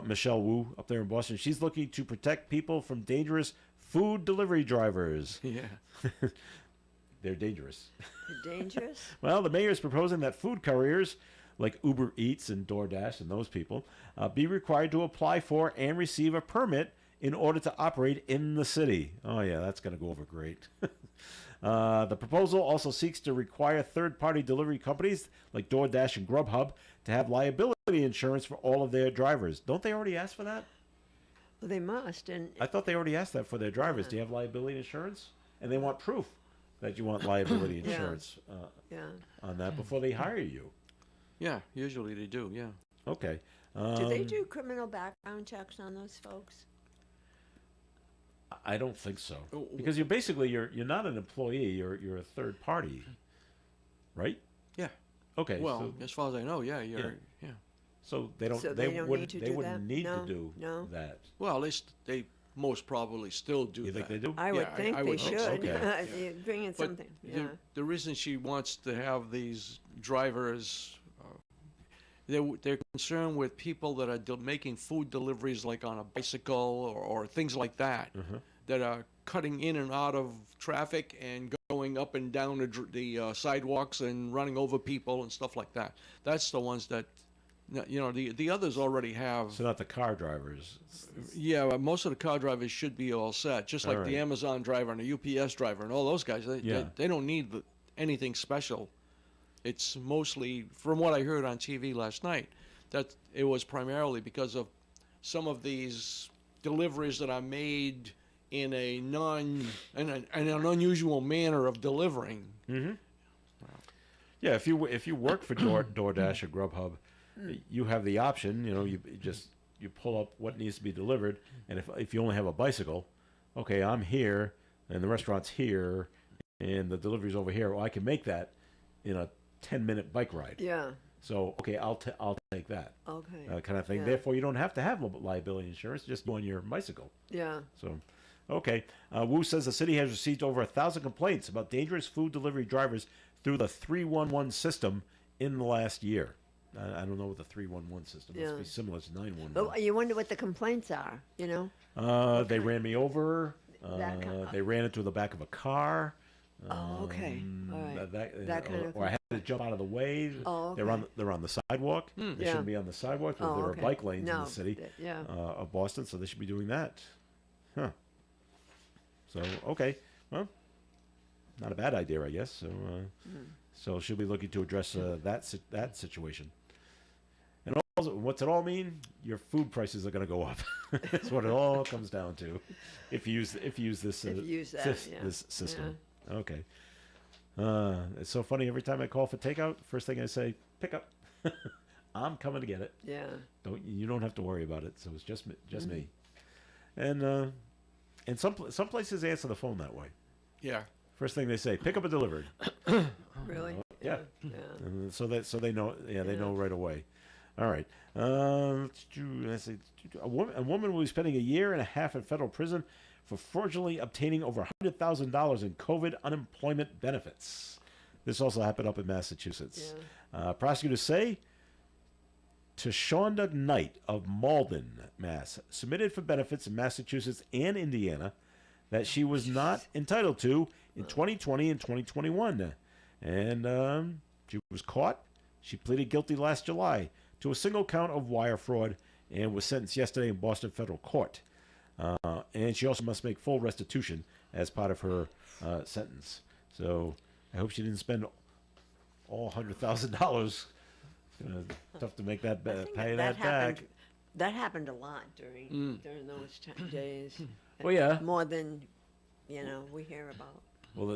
Michelle Wu up there in Boston, she's looking to protect people from dangerous food delivery drivers. Yeah. They're dangerous. They're dangerous? Well, the mayor is proposing that food couriers like Uber Eats and DoorDash and those people be required to apply for and receive a permit in order to operate in the city. Oh, yeah, that's going to go over great. The proposal also seeks to require third-party delivery companies like DoorDash and Grubhub to have liability insurance for all of their drivers. Don't they already ask for that? Well, they must. And I thought they already asked that for their drivers. Do you have liability insurance? And they want proof that you want liability insurance on that before they hire you. Yeah, usually they do, yeah. Okay. Do they do criminal background checks on those folks? I don't think so, because you're not an employee. You're a third party, right? Yeah. Okay. Well, as far as I know, yeah, So they don't. So they don't wouldn't. need to They do wouldn't that? need No, to do no. that. Well, they most probably still do You that. think they do? I would Yeah, think I they would think should. so. Okay. You bring in But something. the, Yeah. the reason she wants to have these drivers, they're concerned with people that are making food deliveries, like on a bicycle or things like that, that are cutting in and out of traffic and going up and down the sidewalks and running over people and stuff like that. That's the ones that, the others already have. So not the car drivers. Yeah, well, most of the car drivers should be all set, just like All the right. Amazon driver and the UPS driver and all those guys. Yeah. They don't need anything special. It's mostly, from what I heard on TV last night, that it was primarily because of some of these deliveries that are made in an unusual manner of delivering. Mm-hmm. Yeah, if you work for DoorDash or Grubhub, you have the option. You pull up what needs to be delivered, and if you only have a bicycle, okay, I'm here, and the restaurant's here, and the delivery's over here. Well, I can make that in a 10-minute bike ride. Yeah. So okay, I'll take that. Okay. Kind of thing. Yeah. Therefore, you don't have to have liability insurance. Just go on your bicycle. Yeah. So, okay. WOO says the city has received over 1,000 complaints about dangerous food delivery drivers through the 311 system in the last year. I don't know what the 311 system is. Yeah. Must be similar to 911. But you wonder what the complaints are, They ran me over. That kind They ran into the back of a car. Oh, okay. All right. That kind of or I had to jump out of the way. Oh, okay. They're on the sidewalk. They Yeah. shouldn't be on the sidewalk. There are okay. bike lanes in No, the city yeah. of Boston, so they should be doing that. Huh. So okay, well, not a bad idea, I guess. So so she'll be looking to address that situation. And also, what's it all mean? Your food prices are going to go up. That's what it all comes down to. If you use this this system. Yeah. Okay. It's so funny. Every time I call for takeout, first thing I say, pick up. I'm coming to get it. Yeah. You don't have to worry about it. So it's just me. And some places answer the phone that way. Yeah. First thing they say, pick up and delivered. Really? Yeah. And so they know. Yeah, they know right away. All right. Let's see. A woman will be spending 1.5 years in federal prison for fraudulently obtaining over $100,000 in COVID unemployment benefits. This also happened up in Massachusetts. Yeah. Prosecutors say Tashonda Knight of Malden, Mass., submitted for benefits in Massachusetts and Indiana that she was not entitled to in 2020 and 2021. And she was caught. She pleaded guilty last July to a single count of wire fraud and was sentenced yesterday in Boston federal court. And she also must make full restitution as part of her sentence. So I hope she didn't spend all $100,000. Tough to make that pay that back. That happened a lot during those days. Well, yeah. More than we hear about. Well,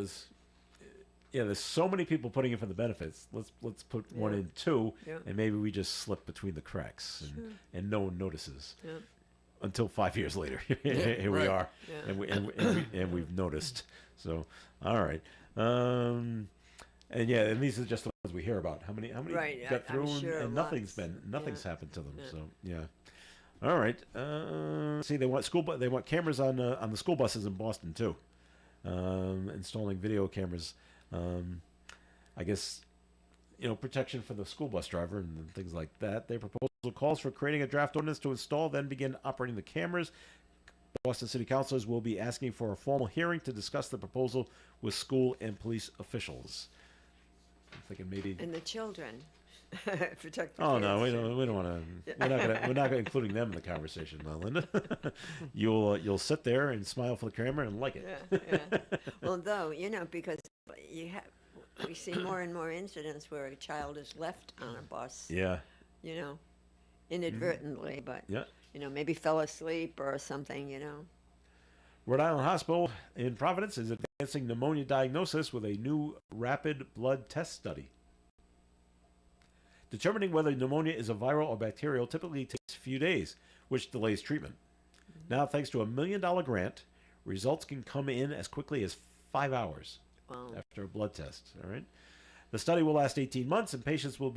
there's so many people putting in for the benefits. Let's put one in too, and maybe we just slip between the cracks, and no one notices. Yeah. Until 5 years later, here we are, and we've noticed. So, all right, and these are just the ones we hear about. How many got through, and nothing's happened to them. Yeah. So yeah, all right. See, they want cameras on the school buses in Boston too, installing video cameras. I guess protection for the school bus driver and things like that. Their proposal calls for creating a draft ordinance to install, then begin operating the cameras. Boston City Councilors will be asking for a formal hearing to discuss the proposal with school and police officials. I'm thinking maybe. And the children. Protect the kids. No, we don't want to. We're not including them in the conversation, Linda. You'll sit there and smile for the camera and like it. Yeah. Well, though because we see more and more incidents where a child is left on a bus. Yeah. Inadvertently, but maybe fell asleep or something. Rhode Island Hospital in Providence is advancing pneumonia diagnosis with a new rapid blood test study. Determining whether pneumonia is a viral or bacterial typically takes a few days, which delays treatment. Now, thanks to a $1 million grant, results can come in as quickly as 5 hours after a blood test. All right. The study will last 18 months, and patients with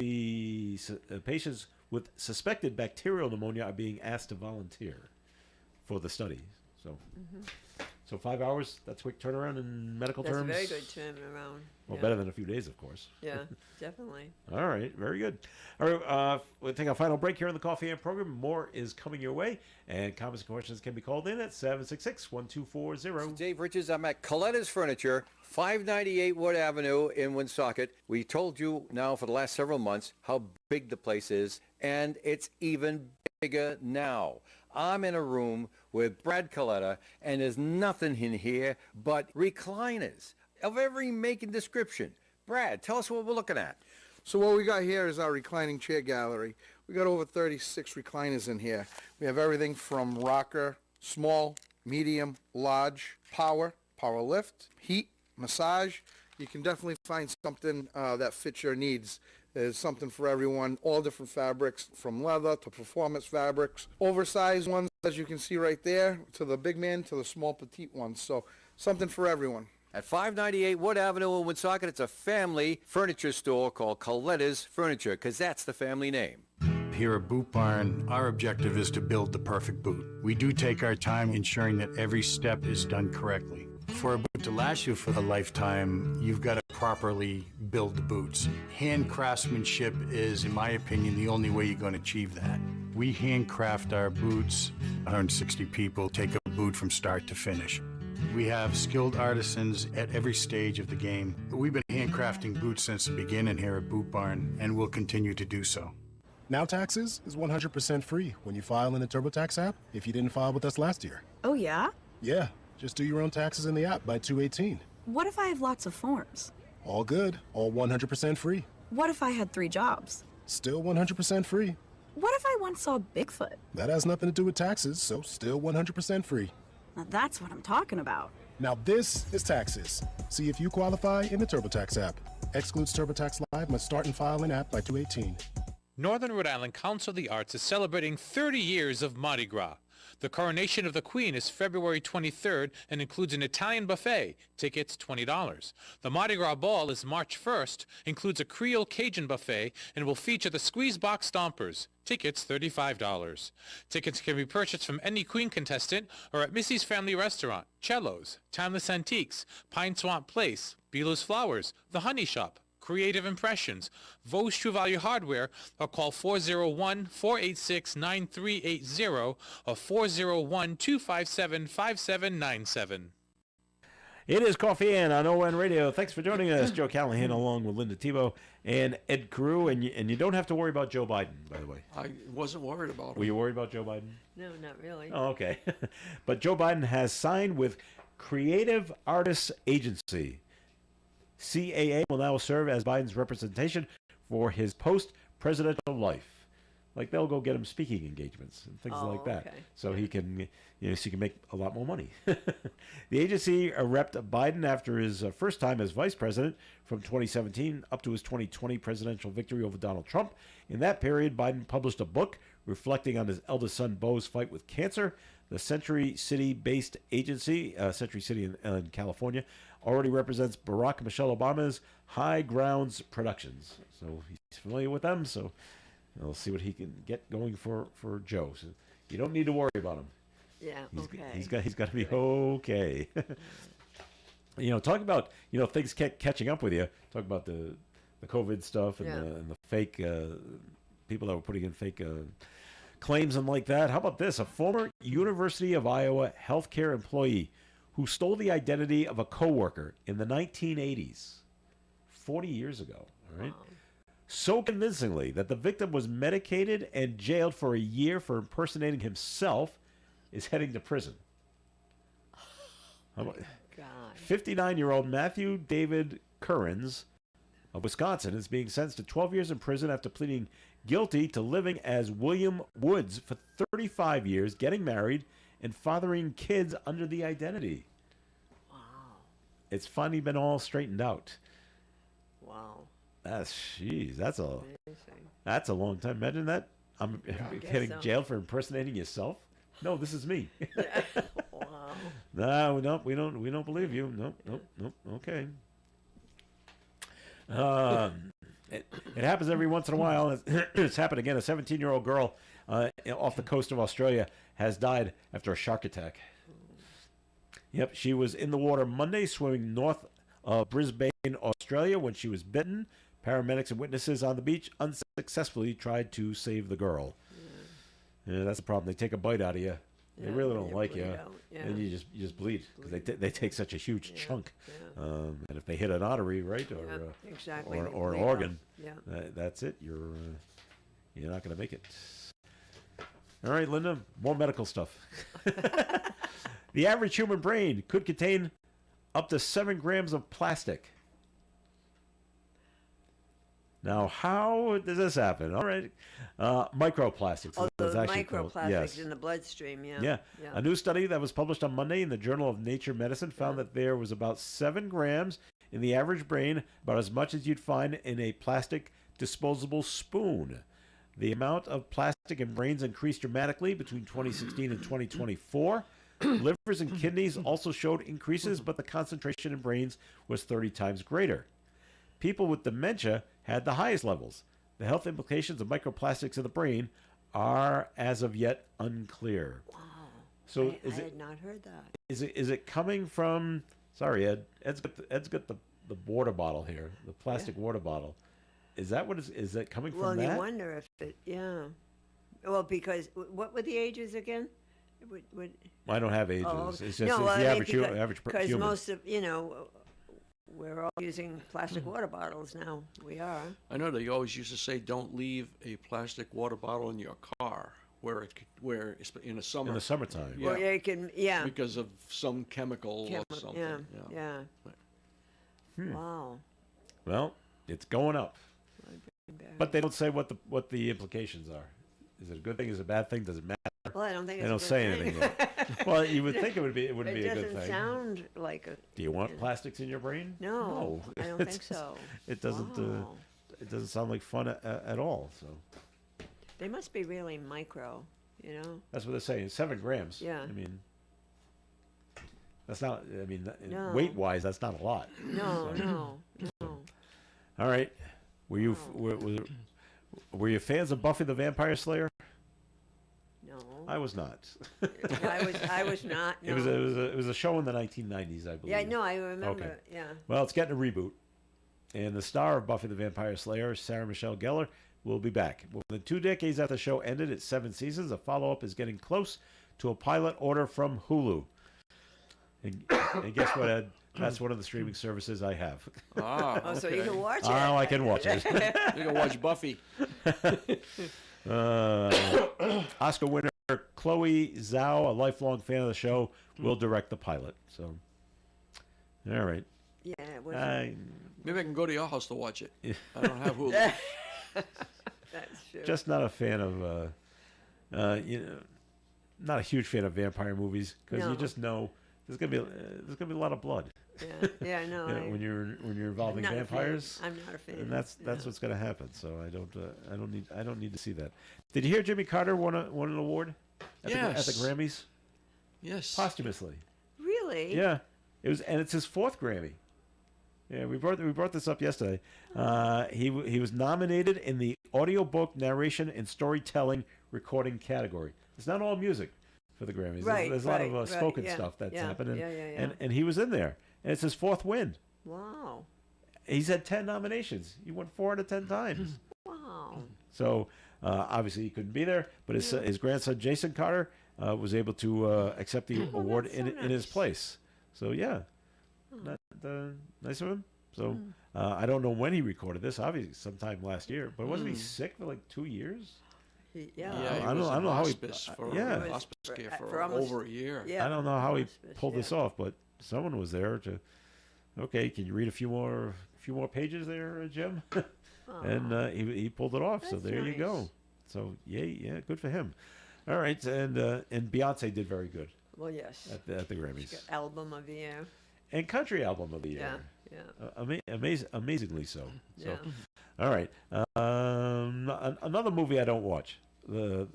suspected bacterial pneumonia are being asked to volunteer for the study. So, so 5 hours, that's quick turnaround in medical terms? That's a very good turnaround. Well, better than a few days, of course. Yeah, definitely. All right, very good. All right, we'll take a final break here on the Coffee and program. More is coming your way, and comments and questions can be called in at 766-1240. Dave Richards, I'm at Coletta's Furniture, 598 Wood Avenue in Woonsocket. We told you now for the last several months how big the place is, and it's even bigger now. I'm in a room with Brad Coletta, and there's nothing in here but recliners of every make and description. Brad, tell us what we're looking at. So what we got here is our reclining chair gallery. We got over 36 recliners in here. We have everything from rocker, small, medium, large, power lift, heat, massage. You can definitely find something that fits your needs. There's something for everyone, all different fabrics, from leather to performance fabrics, oversized ones, as you can see right there, to the big man, to the small petite ones. So something for everyone. At 598 Wood Avenue in Woonsocket, it's a family furniture store called Coletta's Furniture, because that's the family name. Here at Boot Barn, our objective is to build the perfect boot. We do take our time ensuring that every step is done correctly. For a boot to last you for a lifetime, you've got to properly build the boots. Hand craftsmanship is, in my opinion, the only way you're going to achieve that. We handcraft our boots. 160 people take a boot from start to finish. We have skilled artisans at every stage of the game. We've been handcrafting boots since the beginning here at Boot Barn, and we'll continue to do so. Now Taxes is 100% free when you file in the TurboTax app if you didn't file with us last year. Oh, yeah? Yeah, just do your own taxes in the app by 2/18. What if I have lots of forms? All good, all 100% free. What if I had 3 jobs? Still 100% free. What if I once saw Bigfoot? That has nothing to do with taxes, so still 100% free. Now that's what I'm talking about. Now this is taxes. See if you qualify in the TurboTax app. Excludes TurboTax Live, must start and file in app by 2/18. Northern Rhode Island Council of the Arts is celebrating 30 years of Mardi Gras. The coronation of the Queen is February 23rd and includes an Italian buffet. Tickets $20. The Mardi Gras Ball is March 1st, includes a Creole Cajun buffet, and will feature the Squeeze Box Stompers. Tickets $35. Tickets can be purchased from any Queen contestant or at Missy's Family Restaurant, Cello's, Timeless Antiques, Pine Swamp Place, Beela's Flowers, The Honey Shop, Creative Impressions, Vos True Value Hardware, or call 401-486-9380 or 401-257-5797. It is Coffee and on ON Radio. Thanks for joining us. Joe Callahan along with Linda Tebow and Ed Carew. And you don't have to worry about Joe Biden, by the way. I wasn't worried about him. Were you worried about Joe Biden? No, not really. Oh, okay. But Joe Biden has signed with Creative Artists Agency. CAA will now serve as Biden's representation for his post-presidential life. Like they'll go get him speaking engagements and things like that, okay. so he can, so he can make a lot more money. The agency repped Biden after his first time as vice president from 2017 up to his 2020 presidential victory over Donald Trump. In that period, Biden published a book reflecting on his eldest son Beau's fight with cancer. The Century City-based agency, Century City in California, already represents Barack Michelle Obama's High Grounds Productions. So he's familiar with them, so we'll see what he can get going for Joe. So you don't need to worry about him. Yeah, He's got to be okay. Talk about, things catching up with you. Talk about the COVID stuff and the fake people that were putting in fake claims and like that. How about this? A former University of Iowa healthcare employee who stole the identity of a coworker in the 1980s, 40 years ago, all right? Wow. So convincingly that the victim was medicated and jailed for a year for impersonating himself, is heading to prison. How about 59-year-old Matthew David Currens of Wisconsin is being sentenced to 12 years in prison after pleading guilty to living as William Woods for 35 years, getting married, and fathering kids under the identity. Wow. It's finally been all straightened out. Wow. That's a long time. Imagine that. I'm getting so. jailed for impersonating yourself. No, this is me. Wow. No, we don't believe you. Nope. Okay. It happens every once in a while. It's happened again. A 17-year-old girl off the coast of Australia has died after a shark attack. Yep, she was in the water Monday swimming north of Brisbane, Australia, when she was bitten. Paramedics and witnesses on the beach unsuccessfully tried to save the girl. Yeah, that's the problem. They take a bite out of you. They really don't like you, and you just bleed because they take such a huge chunk. And if they hit an artery, right, or an organ, that's it. You're not going to make it. All right, Linda, more medical stuff. The average human brain could contain up to 7 grams of plastic. Now, how does this happen? All right. Microplastics. Oh, the called. microplastics Yes. in the bloodstream, Yeah. A new study that was published on Monday in the Journal of Nature Medicine found that there was about 7 grams in the average brain, about as much as you'd find in a plastic disposable spoon. The amount of plastic in brains increased dramatically between 2016 and 2024. Livers and kidneys also showed increases, but the concentration in brains was 30 times greater. People with dementia had the highest levels. The health implications of microplastics in the brain are, as of yet, unclear. Wow. So I had not heard that. Is it coming from? Sorry, Ed. Ed's got the water bottle here, the plastic water bottle. Is that what is that coming from? Well, that? you wonder if it. Yeah. Well, because what were the ages again? I don't have ages. Oh, It's just no, it's the average because human. most of we're all using plastic water bottles now. We are. I know they always used to say, "Don't leave a plastic water bottle in your car where in the summer." In the summertime. Yeah. Well, yeah, you can. Yeah. Because of some chemical or something. Yeah. Wow. Well, it's going up, but they don't say what the implications are. Is it a good thing? Is it a bad thing? Does it matter? Well, I don't think they it's don't a good say thing. anything yet. Well, you would think it wouldn't be a good thing. It doesn't sound like a. Do you want plastics in your brain? No, I don't think so. It doesn't. Wow. It doesn't sound like fun at all. So. They must be really micro, That's what they're saying. 7 grams. Yeah. I mean, that's not. I mean, No. weight-wise, that's not a lot. No, no. All right. Were you were you fans of Buffy the Vampire Slayer? No. I was not. I was not. No. It was a show in the 1990s, I believe. Yeah, no, I remember. Okay. Yeah. Well, it's getting a reboot, and the star of Buffy the Vampire Slayer, Sarah Michelle Gellar, will be back. Within 2 decades after the show ended at 7 seasons, a follow-up is getting close to a pilot order from Hulu. And guess what, Ed? That's one of the streaming services I have. Ah, Oh, so you okay. can watch it. Oh, I can watch it. You can watch Buffy. Oscar winner Chloe Zhao, a lifelong fan of the show, will direct the pilot. So, all right. Yeah. It was, Maybe I can go to your house to watch it. Yeah. I don't have Hulu. That's true. Just not a fan of, not a huge fan of vampire movies because No. you just know there's gonna be a lot of blood. Yeah, no. When you're involving I'm not a fan. vampires. I'm not a fan. And that's what's going to happen. So I don't need to see that. Did you hear Jimmy Carter won an award at the Grammys? Yes. Posthumously. Really? Yeah. It's his 4th Grammy. Yeah, we brought this up yesterday. He was nominated in the audiobook narration and storytelling recording category. It's not all music for the Grammys. Right, there's a lot of right, spoken yeah, stuff that's yeah, happening. yeah. And he was in there. And it's his 4th win. Wow. He's had 10 nominations. He won 4 out of 10 times. Wow. So obviously he couldn't be there, but his grandson Jason Carter was able to accept the award in his place. So yeah, nice of him. So I don't know when he recorded this. Obviously sometime last year, but wasn't he sick for like 2 years? Yeah. I don't know how he. Hospice care for almost over a year. Yeah. I don't know how he Hospice, pulled this off, but someone was there to. Okay, can you read a few more pages there, Jim? And he pulled it off. So That's there you go. nice. So yeah, good for him. All right, and Beyonce did very good Well, yes. at the Grammys. Album of the year. And country album of the year. Yeah. Amazingly so. So, Yeah. all right. Another movie I don't watch. And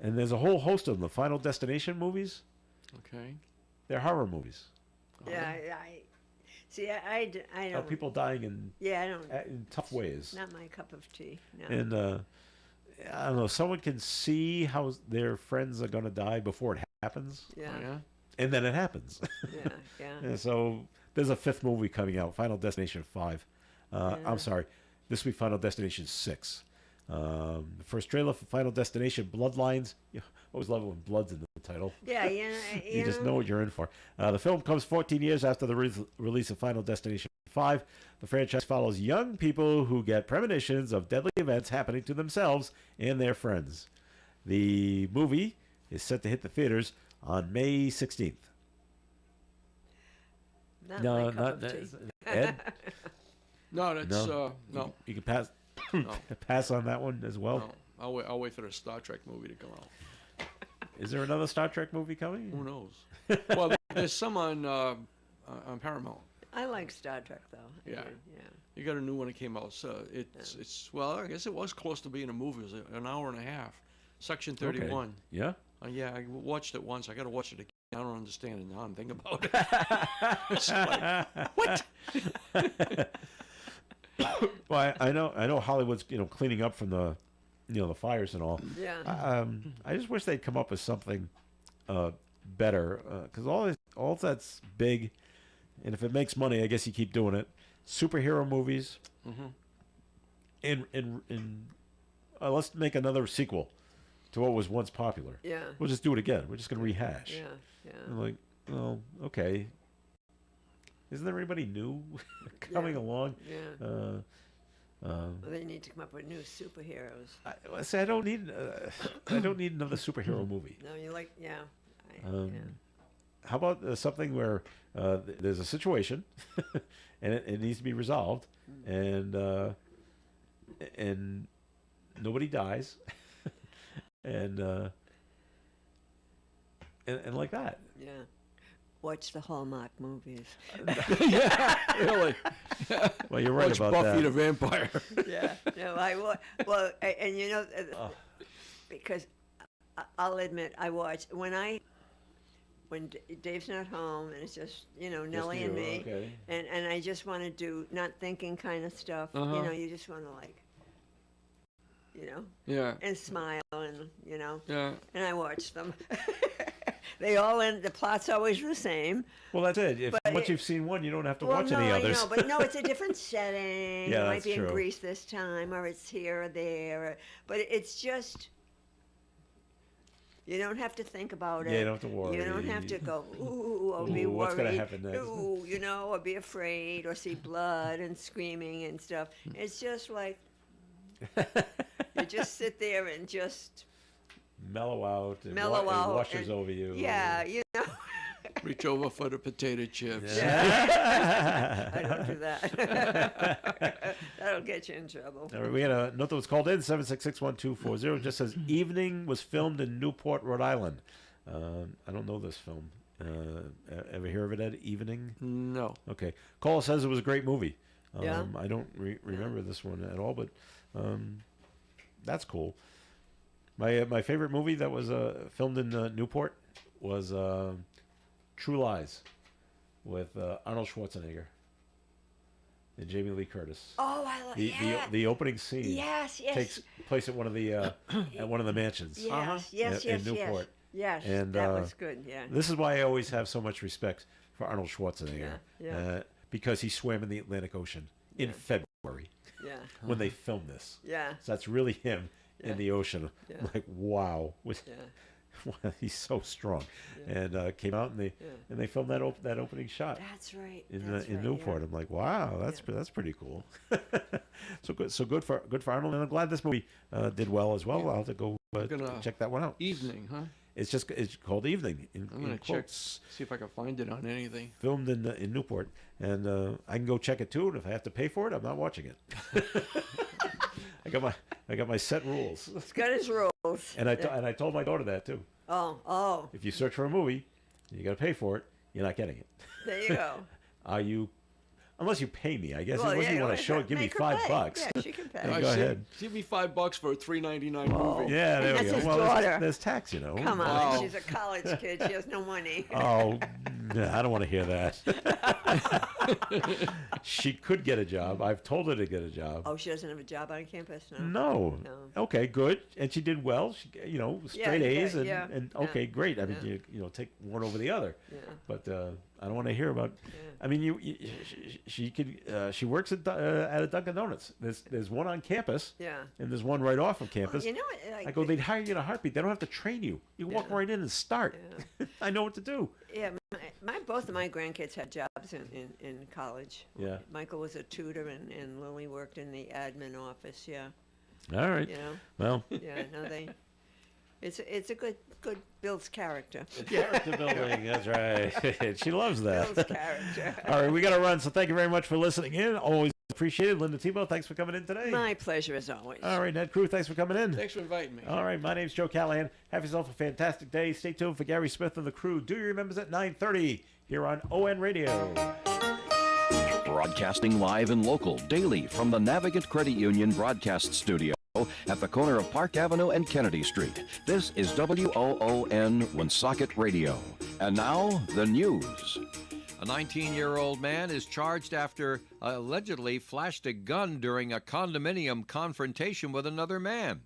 there's a whole host of them. The Final Destination movies. Okay. They're horror movies. Yeah. See, I don't. Of people dying in Yeah, I don't. in tough ways. Not my cup of tea. No. And I don't know. Someone can see how their friends are going to die before it happens. Yeah. Oh, yeah. And then it happens. Yeah. And so there's a 5th movie coming out, Final Destination 5. I'm sorry, this will be Final Destination 6. The first trailer for Final Destination, Bloodlines. You always love it when blood's in the title. Yeah, You just know what you're in for. The film comes 14 years after the release of Final Destination 5. The franchise follows young people who get premonitions of deadly events happening to themselves and their friends. The movie is set to hit the theaters on May 16th. Not No, my cup not of that. tea. Ed? No, that's No. no. You can pass No. pass on that one as well. No. I'll wait for the Star Trek movie to come out. Is there another Star Trek movie coming? Who knows? Well, there's some on Paramount. I like Star Trek though. I Yeah. do, yeah. You got a new one that came out. So it's well, I guess it was close to being a movie. It was an hour and a half. Section 31. Okay. Yeah. Yeah, I watched it once. I got to watch it again. I don't understand it now. I'm thinking about it. It's like, what? Well, I know Hollywood's cleaning up from the the fires and all. Yeah. I just wish they'd come up with something better because all that's big, and if it makes money, I guess you keep doing it. Superhero movies. Mm-hmm. And let's make another sequel to what was once popular. Yeah. We'll just do it again. We're just gonna rehash. Yeah. I'm like, well, okay. Isn't there anybody new coming along? Yeah. Well, they need to come up with new superheroes. I don't need another superhero movie. No, you like, yeah. How about something where there's a situation and it needs to be resolved, and nobody dies, and like that. Yeah. Watch the Hallmark movies. Yeah, really. Well, you're right Watch about Buffy that. the Vampire. Yeah. No, well, and because I'll admit, I watch when Dave's not home and it's just Nellie and me, okay. and I just want to do not thinking kind of stuff. Uh-huh. You just want to Yeah. and smile and Yeah. and I watch them. They all end. The plot's always the same. Well, that's it. But Once you've seen one, you don't have to Well, watch no, any others. I know, but no, it's a different setting. Yeah, it might that's be true. in Greece this time, or it's here or there. But it's just you don't have to think about it. Yeah, you don't have to worry. You don't have to go ooh or be Ooh, worried. what's gonna happen next? Ooh, or be afraid or see blood and screaming and stuff. It's just like you just sit there and just mellow out. And mellow out. It washes and- over you. Yeah, Reach over for the potato chips. I don't do that. That'll get you in trouble. All right, we had a note that was called in 7661240. It just says Evening was filmed in Newport, Rhode Island. I don't know this film. Ever hear of it, Ed? Evening? No. Okay. Cole says it was a great movie. Yeah. I don't remember this one at all, but that's cool. My favorite movie that was filmed in Newport was True Lies with Arnold Schwarzenegger and Jamie Lee Curtis. Oh, I love the opening scene. Yes, takes place at one of the mansions. Yes, in Newport. Yes, and that was good. Yeah. This is why I always have so much respect for Arnold Schwarzenegger. Because he swam in the Atlantic Ocean in February. Yeah. When they filmed this. Yeah. So that's really him in the ocean. Yeah. I'm like, wow. He's so strong. And came out and they filmed that opening shot. That's right. In Newport. I'm like, wow, that's pretty cool. so good for Arnold, and I'm glad this movie did well as well. I'll have to go check that one out. Evening, huh? It's called Evening. I'm gonna check, see if I can find it on anything. Filmed in Newport, and I can go check it too. And if I have to pay for it, I'm not watching it. I got my set rules. It's got his rules. And I told my daughter that too. Oh. If you search for a movie, and you got to pay for it. You're not getting it. There you go. Are you? Unless you pay me, I guess. Well, Unless you want to show it, give me $5. Yeah, she can pay. Go ahead. Give me $5 for a $3.99 movie. Yeah, there we go. His Well, daughter. there's tax, Come on, she's a college kid. She has no money. Oh, Yeah, I don't want to hear that. She could get a job. I've told her to get a job. Oh, she doesn't have a job on campus? No. Okay, good. And she did well. She, straight A's and okay, great. I mean, you take one over the other. Yeah. But I don't want to hear about. I mean, she could. She works at a Dunkin' Donuts. There's one on campus. Yeah. And there's one right off of campus. Well, you know what? I go, they'd hire you in a heartbeat. They don't have to train you. You walk right in and start. Yeah. I know what to do. Yeah, both of my grandkids had jobs in college. Yeah. Michael was a tutor, and Lily worked in the admin office. Yeah. All right. Well. Yeah. No, it's a good builds character. Character building. That's right. She loves that. Builds character. All right, we got to run. So thank you very much for listening in. Always appreciated. Linda Tebow, thanks for coming in today. My pleasure as always. All right, Ned Crew, thanks for coming in. Thanks for inviting me. All right, my name's Joe Callahan. Have yourself a fantastic day. Stay tuned for Gary Smith and the crew. Do your remembers at 9:30 here on ON Radio. Broadcasting live and local daily from the Navigant Credit Union broadcast studio at the corner of Park Avenue and Kennedy Street. This is WOON Woonsocket Radio. And now, the news. A 19-year-old man is charged after allegedly flashed a gun during a condominium confrontation with another man.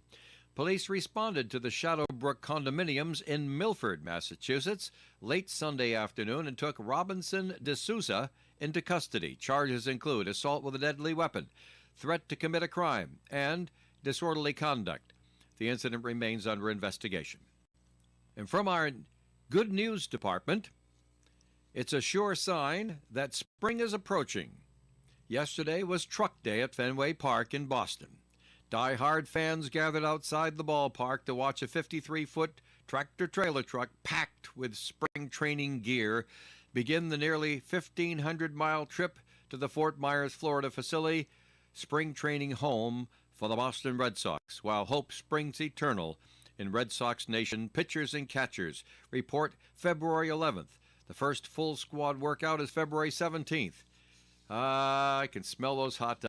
Police responded to the Shadowbrook condominiums in Milford, Massachusetts, late Sunday afternoon and took Robinson D'Souza into custody. Charges include assault with a deadly weapon, threat to commit a crime, and disorderly conduct. The incident remains under investigation. And from our good news department, it's a sure sign that spring is approaching. Yesterday was Truck Day at Fenway Park in Boston. Die-hard fans gathered outside the ballpark to watch a 53-foot tractor-trailer truck packed with spring training gear begin the nearly 1,500-mile trip to the Fort Myers, Florida facility, spring training home for the Boston Red Sox, while hope springs eternal in Red Sox Nation. Pitchers and catchers report February 11th. The first full squad workout is February 17th. I can smell those hot dogs.